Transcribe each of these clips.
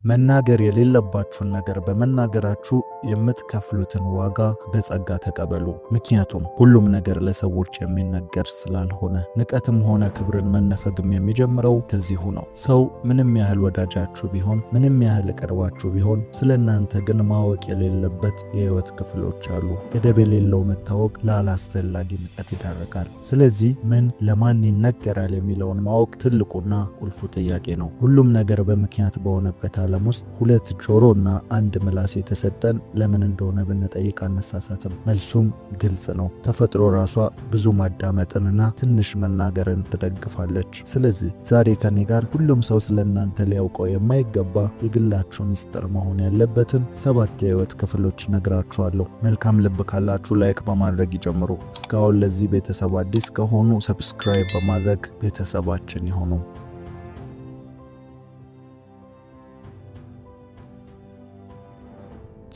መናገር የሌለባችሁን ነገር በመናገራችሁ የምትከፍሉትን ዋጋ በጸጋ ተቀበሉ። ምክንያቱም ሁሉም ነገር ለሰዎች የሚነገር ስላልሆነ። ንቀትም ሆነ ክብርን መነፈግም የሚጀምረው ከዚሁ ነው። ሰው ምንም ያህል ወዳጃችሁ ቢሆን፣ ምንም ያህል ቀርባችሁ ቢሆን፣ ስለናንተ ግን ማወቅ የሌለበት የህይወት ክፍሎች አሉ። ገደብ የሌለው መታወቅ ለአላስፈላጊ ንቀት ይዳረጋል። ስለዚህ ምን ለማን ይነገራል የሚለውን ማወቅ ትልቁና ቁልፉ ጥያቄ ነው። ሁሉም ነገር በምክንያት በሆነበት ዓለም ውስጥ ሁለት ጆሮና አንድ ምላስ የተሰጠን ለምን እንደሆነ ብንጠይቅ አነሳሳትም። መልሱም ግልጽ ነው። ተፈጥሮ ራሷ ብዙ ማዳመጥንና ትንሽ መናገርን ትደግፋለች። ስለዚህ ዛሬ ከኔ ጋር ሁሉም ሰው ስለናንተ ሊያውቀው የማይገባ የግላችሁ ሚስጥር መሆን ያለበትን 7 የህይወት ክፍሎች ነግራችኋለሁ። መልካም ልብ ካላችሁ ላይክ በማድረግ ይጀምሩ። እስካሁን ለዚህ ቤተሰብ አዲስ ከሆኑ ሰብስክራይብ በማድረግ ቤተሰባችን ይሁኑ።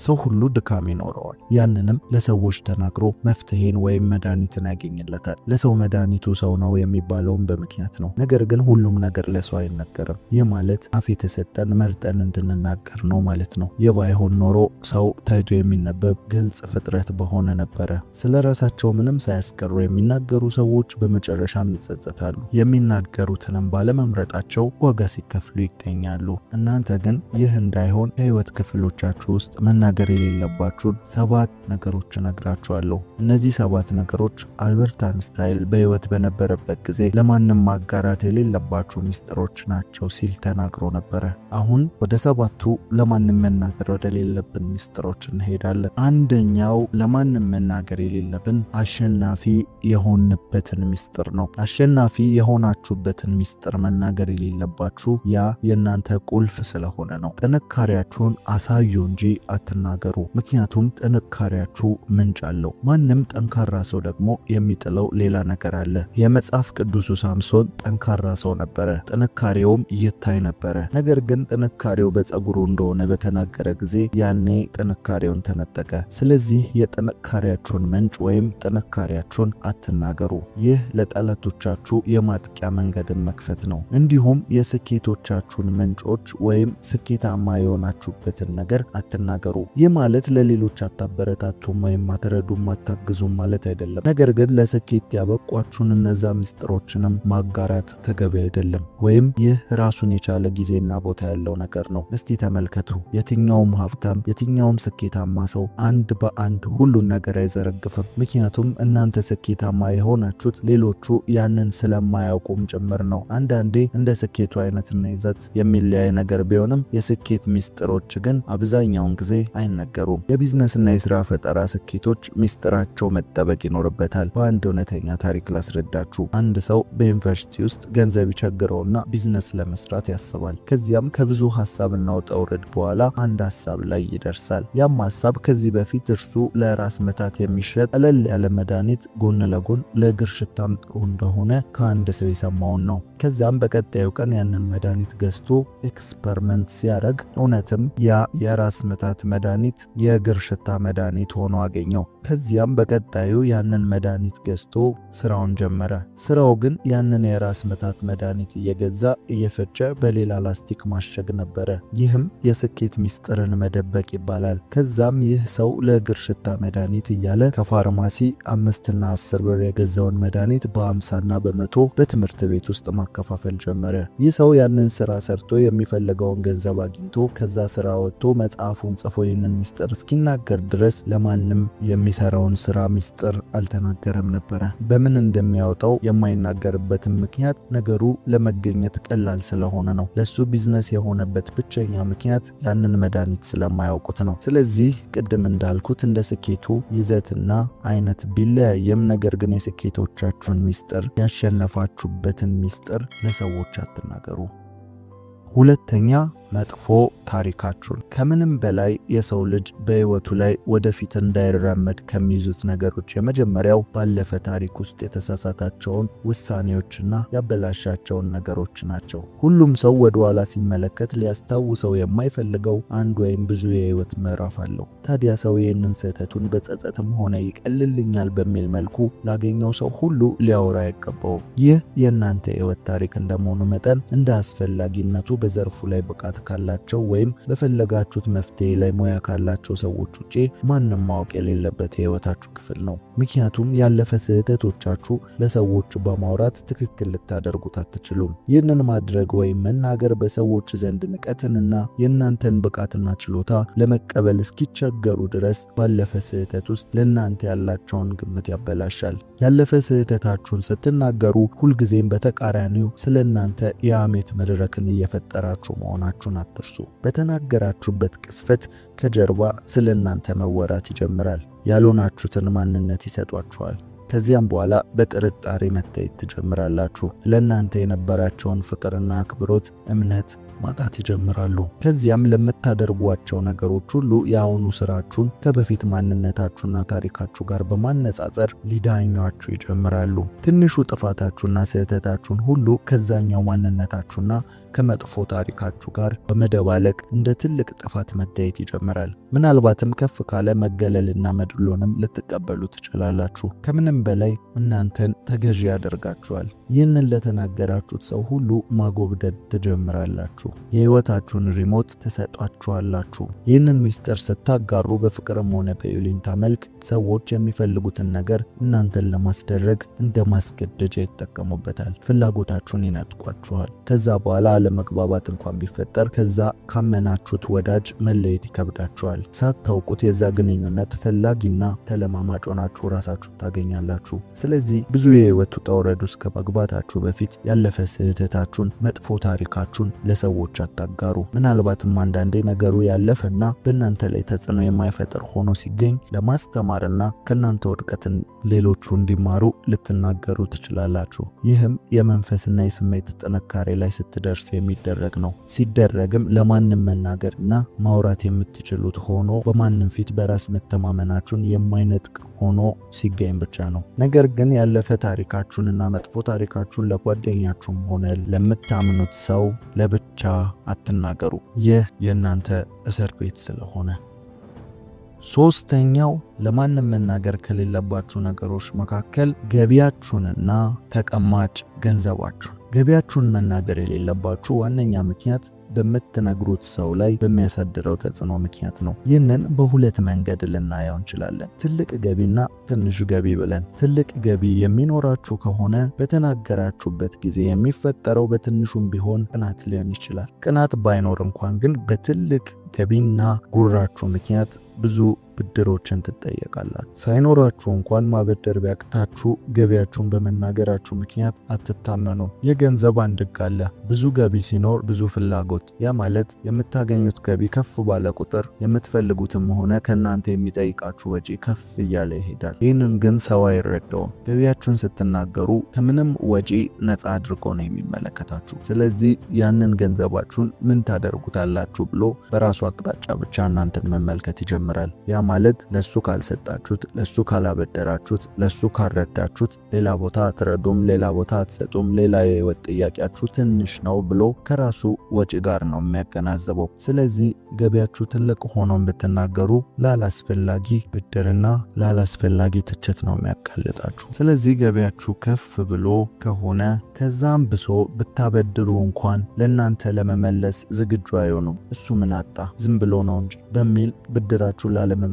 ሰው ሁሉ ድካም ይኖረዋል። ያንንም ለሰዎች ተናግሮ መፍትሄን ወይም መድኃኒትን ያገኝለታል። ለሰው መድኃኒቱ ሰው ነው የሚባለውም በምክንያት ነው። ነገር ግን ሁሉም ነገር ለሰው አይነገርም። ይህ ማለት አፍ የተሰጠን መርጠን እንድንናገር ነው ማለት ነው። ይህ ባይሆን ኖሮ ሰው ታይቶ የሚነበብ ግልጽ ፍጥረት በሆነ ነበረ። ስለ ራሳቸው ምንም ሳያስቀሩ የሚናገሩ ሰዎች በመጨረሻም ይጸጸታሉ። የሚናገሩትንም ባለመምረጣቸው ዋጋ ሲከፍሉ ይገኛሉ። እናንተ ግን ይህ እንዳይሆን ከህይወት ክፍሎቻችሁ ውስጥ መናገር የሌለባችሁን 7 ነገሮች እነግራችኋለሁ። እነዚህ 7 ነገሮች አልበርት አንስታይን በህይወት በነበረበት ጊዜ ለማንም ማጋራት የሌለባችሁ ሚስጥሮች ናቸው ሲል ተናግሮ ነበረ። አሁን ወደ 7ቱ ለማንም መናገር ወደሌለብን ሚስጥሮች እንሄዳለን። አንደኛው ለማንም መናገር የሌለብን አሸናፊ የሆንበትን ሚስጥር ነው። አሸናፊ የሆናችሁበትን ሚስጥር መናገር የሌለባችሁ ያ የእናንተ ቁልፍ ስለሆነ ነው። ጥንካሬያችሁን አሳዩ እንጂ አትናገሩ። ምክንያቱም ጥንካሬያችሁ ምንጭ አለው። ማንም ጠንካራ ሰው ደግሞ የሚጥለው ሌላ ነገር አለ። የመጽሐፍ ቅዱሱ ሳምሶን ጠንካራ ሰው ነበረ፣ ጥንካሬውም ይታይ ነበረ። ነገር ግን ጥንካሬው በፀጉሩ እንደሆነ በተናገረ ጊዜ ያኔ ጥንካሬውን ተነጠቀ። ስለዚህ የጥንካሬያችሁን ምንጭ ወይም ጥንካሬያችሁን አትናገሩ። ይህ ለጠላቶቻችሁ የማጥቂያ መንገድን መክፈት ነው። እንዲሁም የስኬቶቻችሁን ምንጮች ወይም ስኬታማ የሆናችሁበትን ነገር አትናገሩ። ይህ ማለት ለሌሎች አታበረታቱም ወይም አትረዱም አታግዙም ማለት አይደለም። ነገር ግን ለስኬት ያበቋችሁን እነዛ ምስጢሮችንም ማጋራት ተገቢ አይደለም። ወይም ይህ ራሱን የቻለ ጊዜና ቦታ ያለው ነገር ነው። እስቲ ተመልከቱ። የትኛውም ሀብታም፣ የትኛውም ስኬታማ ሰው አንድ በአንድ ሁሉን ነገር አይዘረግፍም። ምክንያቱም እናንተ ስኬታማ የሆናችሁት ሌሎቹ ያንን ስለማያውቁም ጭምር ነው። አንዳንዴ እንደ ስኬቱ አይነትና ይዘት የሚለያይ ነገር ቢሆንም የስኬት ምስጢሮች ግን አብዛኛውን ጊዜ አይነገሩም። የቢዝነስና የሥራ ፈጠራ ስኬቶች ሚስጥራቸው መጠበቅ ይኖርበታል። በአንድ እውነተኛ ታሪክ ላስረዳችሁ። አንድ ሰው በዩኒቨርሲቲ ውስጥ ገንዘብ ይቸግረውና ቢዝነስ ለመስራት ያስባል። ከዚያም ከብዙ ሐሳብና ውጣ ውረድ በኋላ አንድ ሐሳብ ላይ ይደርሳል። ያም ሐሳብ ከዚህ በፊት እርሱ ለራስ ምታት የሚሸጥ ቀለል ያለ መድኃኒት ጎን ለጎን ለእግር ሽታም ጥሩ እንደሆነ ከአንድ ሰው የሰማውን ነው። ከዛም በቀጣዩ ቀን ያንን መድኃኒት ገዝቶ ኤክስፐሪመንት ሲያደርግ እውነትም ያ የራስ ምታት መድኃኒት የእግር ሽታ መድኃኒት ሆኖ አገኘው። ከዚያም በቀጣዩ ያንን መድኃኒት ገዝቶ ስራውን ጀመረ። ስራው ግን ያንን የራስ ምታት መድኃኒት እየገዛ እየፈጨ በሌላ ላስቲክ ማሸግ ነበረ። ይህም የስኬት ሚስጥርን መደበቅ ይባላል። ከዛም ይህ ሰው ለእግር ሽታ መድኃኒት እያለ ከፋርማሲ 5 እና 10 ብር የገዛውን መድኃኒት በ50 እና በ100 በትምህርት ቤት ውስጥ ማከፋፈል ጀመረ። ይህ ሰው ያንን ስራ ሰርቶ የሚፈልገውን ገንዘብ አግኝቶ ከዛ ስራ ወጥቶ መጽሐፉን ጽፎ ይህንን ሚስጥር እስኪናገር ድረስ ለማንም የሚሰራውን ስራ ሚስጥር አልተናገረም ነበረ። በምን እንደሚያወጣው የማይናገርበትም ምክንያት ነገሩ ለመገኘት ቀላል ስለሆነ ነው። ለሱ ቢዝነስ የሆነበት ብቸኛ ምክንያት ያንን መድኃኒት ስለማያውቁት ነው። ስለዚህ ቅድም እንዳልኩት እንደ ስኬቱ ይዘትና አይነት ቢለያየም ነገር ግን የስኬቶቻችሁን ሚስጥር ያሸነፋችሁበትን ሚስጥር ለሰዎች አትናገሩ። ሁለተኛ መጥፎ ታሪካችሁን። ከምንም በላይ የሰው ልጅ በህይወቱ ላይ ወደፊት እንዳይራመድ ከሚይዙት ነገሮች የመጀመሪያው ባለፈ ታሪክ ውስጥ የተሳሳታቸውን ውሳኔዎችና ያበላሻቸውን ነገሮች ናቸው። ሁሉም ሰው ወደ ኋላ ሲመለከት ሊያስታውሰው የማይፈልገው አንድ ወይም ብዙ የህይወት ምዕራፍ አለው። ታዲያ ሰው ይህንን ስህተቱን በጸጸትም ሆነ ይቀልልኛል በሚል መልኩ ላገኘው ሰው ሁሉ ሊያወራ አይገባውም። ይህ የእናንተ የህይወት ታሪክ እንደመሆኑ መጠን እንደ አስፈላጊነቱ በዘርፉ ላይ ብቃት ካላቸው ወይም በፈለጋችሁት መፍትሄ ላይ ሙያ ካላቸው ሰዎች ውጪ ማንም ማወቅ የሌለበት የህይወታችሁ ክፍል ነው። ምክንያቱም ያለፈ ስህተቶቻችሁ ለሰዎች በማውራት ትክክል ልታደርጉት አትችሉም። ይህንን ማድረግ ወይም መናገር በሰዎች ዘንድ ንቀትንና የእናንተን ብቃትና ችሎታ ለመቀበል እስኪቸገሩ ድረስ ባለፈ ስህተት ውስጥ ለእናንተ ያላቸውን ግምት ያበላሻል። ያለፈ ስህተታችሁን ስትናገሩ ሁልጊዜም በተቃራኒው ስለ እናንተ የሐሜት መድረክን እየፈጠራችሁ መሆናችሁን አትርሱ። በተናገራችሁበት ቅስፈት ከጀርባ ስለ እናንተ መወራት ይጀምራል። ያልሆናችሁትን ማንነት ይሰጧችኋል። ከዚያም በኋላ በጥርጣሬ መታየት ትጀምራላችሁ። ለእናንተ የነበራቸውን ፍቅርና አክብሮት፣ እምነት ማጣት ይጀምራሉ። ከዚያም ለምታደርጓቸው ነገሮች ሁሉ የአሁኑ ስራችሁን ከበፊት ማንነታችሁና ታሪካችሁ ጋር በማነጻጸር ሊዳኟችሁ ይጀምራሉ። ትንሹ ጥፋታችሁና ስህተታችሁን ሁሉ ከዛኛው ማንነታችሁና ከመጥፎ ታሪካችሁ ጋር በመደባለቅ እንደ ትልቅ ጥፋት መታየት ይጀምራል። ምናልባትም ከፍ ካለ መገለልና መድሎንም ልትቀበሉ ትችላላችሁ። ከምንም በላይ እናንተን ተገዢ ያደርጋችኋል። ይህንን ለተናገራችሁት ሰው ሁሉ ማጎብደድ ትጀምራላችሁ። የህይወታችሁን ሪሞት ትሰጧችኋላችሁ። ይህንን ሚስጥር ስታጋሩ በፍቅርም ሆነ በይሉኝታ መልክ ሰዎች የሚፈልጉትን ነገር እናንተን ለማስደረግ እንደ ማስገደጃ ይጠቀሙበታል። ፍላጎታችሁን ይነጥቋችኋል። ከዛ በኋላ አለመግባባት እንኳን ቢፈጠር ከዛ ካመናችሁት ወዳጅ መለየት ይከብዳችኋል። ሳታውቁት የዛ ግንኙነት ፈላጊና ተለማማጭ ሆናችሁ ራሳችሁ ታገኛላችሁ። ስለዚህ ብዙ የህይወት ውጣ ውረድ ውስጥ ከመግባታችሁ በፊት ያለፈ ስህተታችሁን፣ መጥፎ ታሪካችሁን ለሰዎች አታጋሩ። ምናልባትም አንዳንዴ ነገሩ ያለፈና በእናንተ ላይ ተጽዕኖ የማይፈጥር ሆኖ ሲገኝ ለማስተማርና ከእናንተ ውድቀትን ሌሎቹ እንዲማሩ ልትናገሩ ትችላላችሁ። ይህም የመንፈስና የስሜት ጥንካሬ ላይ ስትደርሱ የሚደረግ ነው። ሲደረግም ለማንም መናገርና ማውራት የምትችሉት ሆኖ በማንም ፊት በራስ መተማመናችሁን የማይነጥቅ ሆኖ ሲገኝ ብቻ ነው። ነገር ግን ያለፈ ታሪካችሁንና መጥፎ ታሪካችሁን ለጓደኛችሁም ሆነ ለምታምኑት ሰው ለብቻ አትናገሩ። ይህ የእናንተ እስር ቤት ስለሆነ። ሶስተኛው ለማንም መናገር ከሌለባችሁ ነገሮች መካከል ገቢያችሁንና ተቀማጭ ገንዘባችሁ። ገቢያችሁን መናገር የሌለባችሁ ዋነኛ ምክንያት በምትነግሩት ሰው ላይ በሚያሳድረው ተጽዕኖ ምክንያት ነው። ይህንን በሁለት መንገድ ልናየው እንችላለን። ትልቅ ገቢና ትንሽ ገቢ ብለን። ትልቅ ገቢ የሚኖራችሁ ከሆነ በተናገራችሁበት ጊዜ የሚፈጠረው በትንሹም ቢሆን ቅናት ሊሆን ይችላል። ቅናት ባይኖር እንኳን ግን በትልቅ ገቢና ጉራችሁ ምክንያት ብዙ ብድሮችን ትጠየቃላችሁ። ሳይኖራችሁ እንኳን ማበደር ቢያቅታችሁ ገቢያችሁን በመናገራችሁ ምክንያት አትታመኑ። የገንዘብ አንድ ሕግ አለ። ብዙ ገቢ ሲኖር ብዙ ፍላጎት። ያ ማለት የምታገኙት ገቢ ከፍ ባለ ቁጥር የምትፈልጉትም ሆነ ከእናንተ የሚጠይቃችሁ ወጪ ከፍ እያለ ይሄዳል። ይህንን ግን ሰው አይረዳውም። ገቢያችሁን ስትናገሩ ከምንም ወጪ ነፃ አድርጎ ነው የሚመለከታችሁ። ስለዚህ ያንን ገንዘባችሁን ምን ታደርጉታላችሁ ብሎ በራሱ አቅጣጫ ብቻ እናንተን መመልከት ይጀምራል። ያ ማለት ለሱ ካልሰጣችሁት፣ ለሱ ካላበደራችሁት፣ ለሱ ካልረዳችሁት ሌላ ቦታ አትረዱም፣ ሌላ ቦታ አትሰጡም፣ ሌላ የህይወት ጥያቄያችሁ ትንሽ ነው ብሎ ከራሱ ወጪ ጋር ነው የሚያገናዘበው። ስለዚህ ገቢያችሁ ትልቅ ሆኖ ብትናገሩ ላላስፈላጊ ብድርና ላላስፈላጊ ትችት ነው የሚያጋልጣችሁ። ስለዚህ ገቢያችሁ ከፍ ብሎ ከሆነ ከዛም ብሶ ብታበድሩ እንኳን ለእናንተ ለመመለስ ዝግጁ አይሆኑም። እሱ ምን አጣ ዝም ብሎ ነው እንጂ በሚል ብድራችሁ ላለመመለስ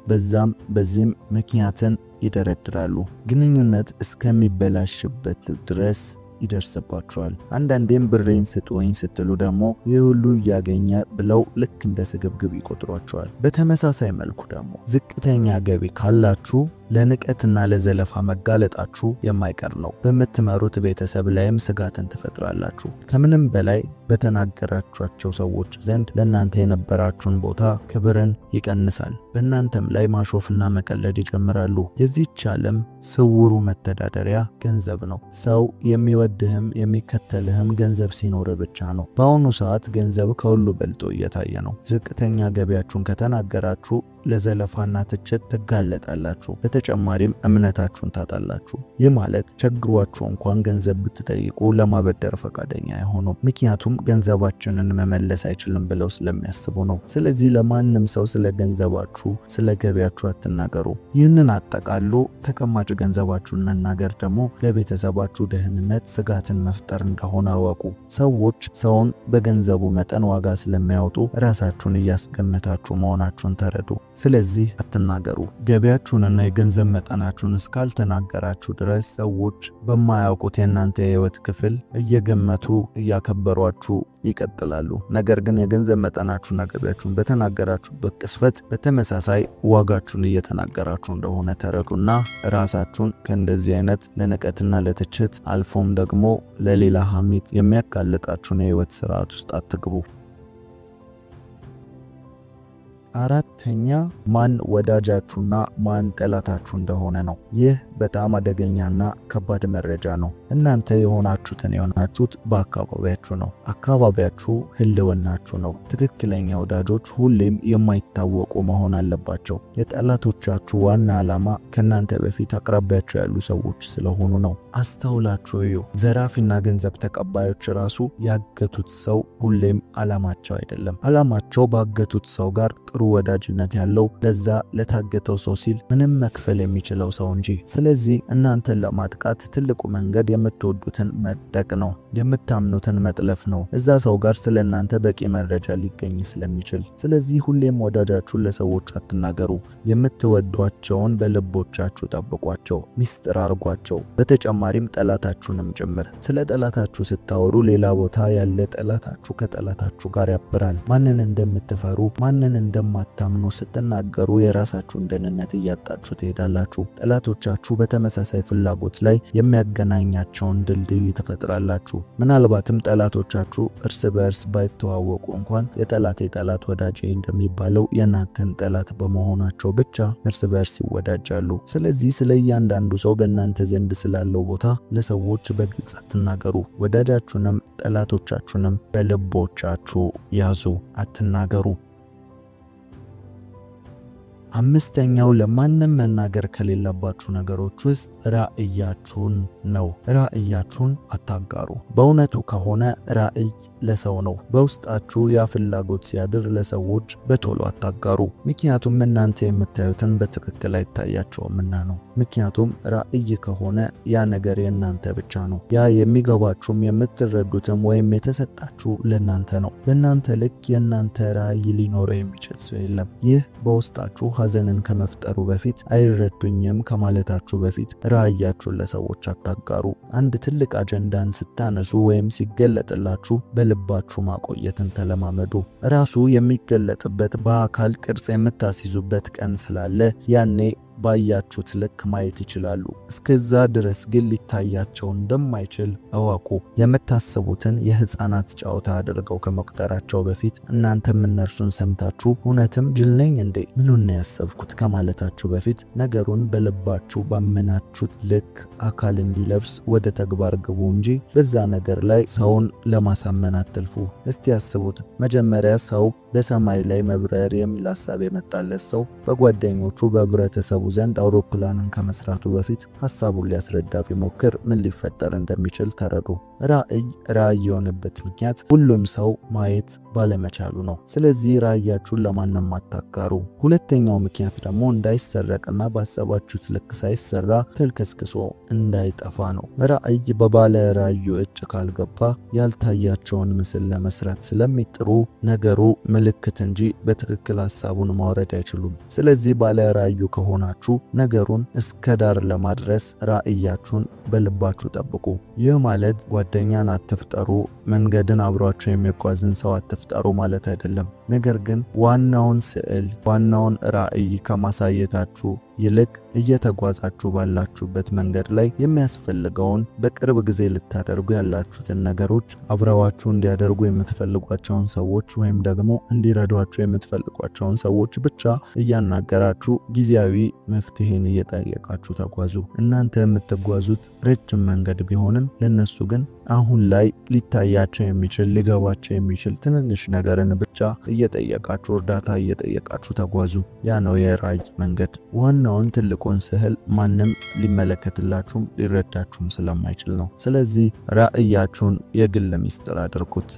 በዛም በዚህም ምክንያትን ይደረድራሉ። ግንኙነት እስከሚበላሽበት ድረስ ይደርስባቸዋል። አንዳንዴም ብሬን ስጡኝ ስትሉ ደግሞ ይህ ሁሉ እያገኘ ብለው ልክ እንደ ስግብግብ ይቆጥሯቸዋል። በተመሳሳይ መልኩ ደግሞ ዝቅተኛ ገቢ ካላችሁ ለንቀትና ለዘለፋ መጋለጣችሁ የማይቀር ነው። በምትመሩት ቤተሰብ ላይም ስጋትን ትፈጥራላችሁ። ከምንም በላይ በተናገራችኋቸው ሰዎች ዘንድ ለእናንተ የነበራችሁን ቦታ ክብርን ይቀንሳል። በእናንተም ላይ ማሾፍና መቀለድ ይጀምራሉ። የዚህች ዓለም ስውሩ መተዳደሪያ ገንዘብ ነው። ሰው የሚወድህም የሚከተልህም ገንዘብ ሲኖር ብቻ ነው። በአሁኑ ሰዓት ገንዘብ ከሁሉ በልጦ እየታየ ነው። ዝቅተኛ ገቢያችሁን ከተናገራችሁ ለዘለፋና ትችት ትጋለጣላችሁ። በተጨማሪም እምነታችሁን ታጣላችሁ። ይህ ማለት ቸግሯችሁ እንኳን ገንዘብ ብትጠይቁ ለማበደር ፈቃደኛ አይሆኑም። ምክንያቱም ገንዘባችንን መመለስ አይችልም ብለው ስለሚያስቡ ነው። ስለዚህ ለማንም ሰው ስለ ገንዘባችሁ፣ ስለ ገቢያችሁ አትናገሩ። ይህንን አጠቃሎ ተቀማጭ ገንዘባችሁን መናገር ደግሞ ለቤተሰባችሁ ደህንነት ስጋትን መፍጠር እንደሆነ አወቁ። ሰዎች ሰውን በገንዘቡ መጠን ዋጋ ስለሚያወጡ ራሳችሁን እያስገመታችሁ መሆናችሁን ተረዱ። ስለዚህ አትናገሩ። ገቢያችሁንና የገንዘብ መጠናችሁን እስካልተናገራችሁ ድረስ ሰዎች በማያውቁት የእናንተ የህይወት ክፍል እየገመቱ እያከበሯችሁ ይቀጥላሉ። ነገር ግን የገንዘብ መጠናችሁና ገቢያችሁን በተናገራችሁበት ቅስፈት በተመሳሳይ ዋጋችሁን እየተናገራችሁ እንደሆነ ተረዱና ራሳችሁን ከእንደዚህ አይነት ለንቀትና ለትችት አልፎም ደግሞ ለሌላ ሐሜት የሚያጋልጣችሁን የህይወት ስርዓት ውስጥ አትግቡ። አራተኛ ማን ወዳጃችሁና ማን ጠላታችሁ እንደሆነ ነው። ይህ በጣም አደገኛና ከባድ መረጃ ነው። እናንተ የሆናችሁት በአካባቢያችሁ ነው። አካባቢያችሁ ህልውናችሁ ነው። ትክክለኛ ወዳጆች ሁሌም የማይታወቁ መሆን አለባቸው። የጠላቶቻችሁ ዋና ዓላማ ከእናንተ በፊት አቅራቢያችሁ ያሉ ሰዎች ስለሆኑ ነው። አስተውላችሁ እዩ። ዘራፊና ገንዘብ ተቀባዮች ራሱ ያገቱት ሰው ሁሌም ዓላማቸው አይደለም። ዓላማቸው ባገቱት ሰው ጋር ጥሩ ወዳጅነት ያለው ለዛ ለታገተው ሰው ሲል ምንም መክፈል የሚችለው ሰው እንጂ። ስለዚህ እናንተን ለማጥቃት ትልቁ መንገድ የምትወዱትን መጠቅ ነው፣ የምታምኑትን መጥለፍ ነው። እዛ ሰው ጋር ስለናንተ በቂ መረጃ ሊገኝ ስለሚችል። ስለዚህ ሁሌም ወዳጃችሁን ለሰዎች አትናገሩ። የምትወዷቸውን በልቦቻችሁ ጠብቋቸው፣ ሚስጥር አርጓቸው። በተጨማሪም ጠላታችሁንም ጭምር። ስለ ጠላታችሁ ስታወሩ ሌላ ቦታ ያለ ጠላታችሁ ከጠላታችሁ ጋር ያብራል። ማንን እንደምትፈሩ ማንን እንደማታምኑ ስትናገሩ የራሳችሁን ደህንነት እያጣችሁ ትሄዳላችሁ። ጠላቶቻችሁ በተመሳሳይ ፍላጎት ላይ የሚያገናኛቸውን ድልድይ ትፈጥራላችሁ። ምናልባትም ጠላቶቻችሁ እርስ በእርስ ባይተዋወቁ እንኳን የጠላቴ ጠላት ወዳጄ እንደሚባለው የእናንተን ጠላት በመሆናቸው ብቻ እርስ በእርስ ይወዳጃሉ። ስለዚህ ስለ እያንዳንዱ ሰው በእናንተ ዘንድ ስላለው ቦታ ለሰዎች በግልጽ አትናገሩ። ወዳጃችሁንም ጠላቶቻችሁንም በልቦቻችሁ ያዙ፣ አትናገሩ። አምስተኛው ለማንም መናገር ከሌለባችሁ ነገሮች ውስጥ ራእያችሁን ነው። ራእያችሁን አታጋሩ። በእውነቱ ከሆነ ራእይ ለሰው ነው። በውስጣችሁ ያ ፍላጎት ሲያድር ለሰዎች በቶሎ አታጋሩ። ምክንያቱም እናንተ የምታዩትን በትክክል አይታያቸውምና ነው። ምክንያቱም ራእይ ከሆነ ያ ነገር የእናንተ ብቻ ነው። ያ የሚገባችሁም የምትረዱትም ወይም የተሰጣችሁ ለእናንተ ነው። በእናንተ ልክ የእናንተ ራእይ ሊኖረው የሚችል ሰው የለም። ይህ በውስጣችሁ ሐዘንን ከመፍጠሩ በፊት አይረዱኝም ከማለታችሁ በፊት ራእያችሁን ለሰዎች አታጋሩ። አንድ ትልቅ አጀንዳን ስታነሱ ወይም ሲገለጥላችሁ በልባችሁ ማቆየትን ተለማመዱ። ራሱ የሚገለጥበት በአካል ቅርጽ የምታስይዙበት ቀን ስላለ ያኔ ባያችሁት ልክ ማየት ይችላሉ። እስከዛ ድረስ ግን ሊታያቸው እንደማይችል እወቁ። የምታስቡትን የህፃናት ጨዋታ አድርገው ከመቁጠራቸው በፊት እናንተም እነርሱን ሰምታችሁ እውነትም ጅል ነኝ እንዴ ምኑን ነው ያሰብኩት ከማለታችሁ በፊት ነገሩን በልባችሁ ባመናችሁት ልክ አካል እንዲለብስ ወደ ተግባር ግቡ እንጂ በዛ ነገር ላይ ሰውን ለማሳመን አትልፉ። እስቲ ያስቡት። መጀመሪያ ሰው በሰማይ ላይ መብረር የሚል ሐሳብ የመጣለት ሰው በጓደኞቹ በህብረተሰቡ ዘንድ አውሮፕላንን ከመስራቱ በፊት ሐሳቡን ሊያስረዳ ቢሞክር ምን ሊፈጠር እንደሚችል ተረዱ። ራእይ የሆነበት ምክንያት ሁሉም ሰው ማየት ባለመቻሉ ነው። ስለዚህ ራእያችሁን ለማንም አታጋሩ። ሁለተኛው ምክንያት ደግሞ እንዳይሰረቅና ባሰባችሁት ልክ ሳይሰራ ተልከስክሶ እንዳይጠፋ ነው። ራእይ በባለ ራእዩ እጅ ካልገባ ያልታያቸውን ምስል ለመስራት ስለሚጥሩ ነገሩ ምልክት እንጂ በትክክል ሐሳቡን ማውረድ አይችሉም። ስለዚህ ባለ ራእዩ ከሆናችሁ ነገሩን እስከ ዳር ለማድረስ ራእያችሁን በልባችሁ ጠብቁ። ይህ ማለት ጓደኛን አትፍጠሩ፣ መንገድን አብሯችሁ የሚጓዝን ሰው አትፍጠሩ ማለት አይደለም። ነገር ግን ዋናውን ስዕል ዋናውን ራእይ ከማሳየታችሁ ይልቅ እየተጓዛችሁ ባላችሁበት መንገድ ላይ የሚያስፈልገውን በቅርብ ጊዜ ልታደርጉ ያላችሁትን ነገሮች፣ አብረዋችሁ እንዲያደርጉ የምትፈልጓቸውን ሰዎች ወይም ደግሞ እንዲረዷችሁ የምትፈልጓቸውን ሰዎች ብቻ እያናገራችሁ ጊዜያዊ መፍትሄን እየጠየቃችሁ ተጓዙ። እናንተ የምትጓዙት ረጅም መንገድ ቢሆንም ለነሱ ግን አሁን ላይ ሊታያቸው የሚችል ሊገባቸው የሚችል ትንንሽ ነገርን ብቻ እየጠየቃችሁ እርዳታ እየጠየቃችሁ ተጓዙ። ያ ነው የራዕይ መንገድ። ዋናውን ትልቁን ስዕል ማንም ሊመለከትላችሁም ሊረዳችሁም ስለማይችል ነው። ስለዚህ ራዕያችሁን የግል ሚስጥር አድርጉት።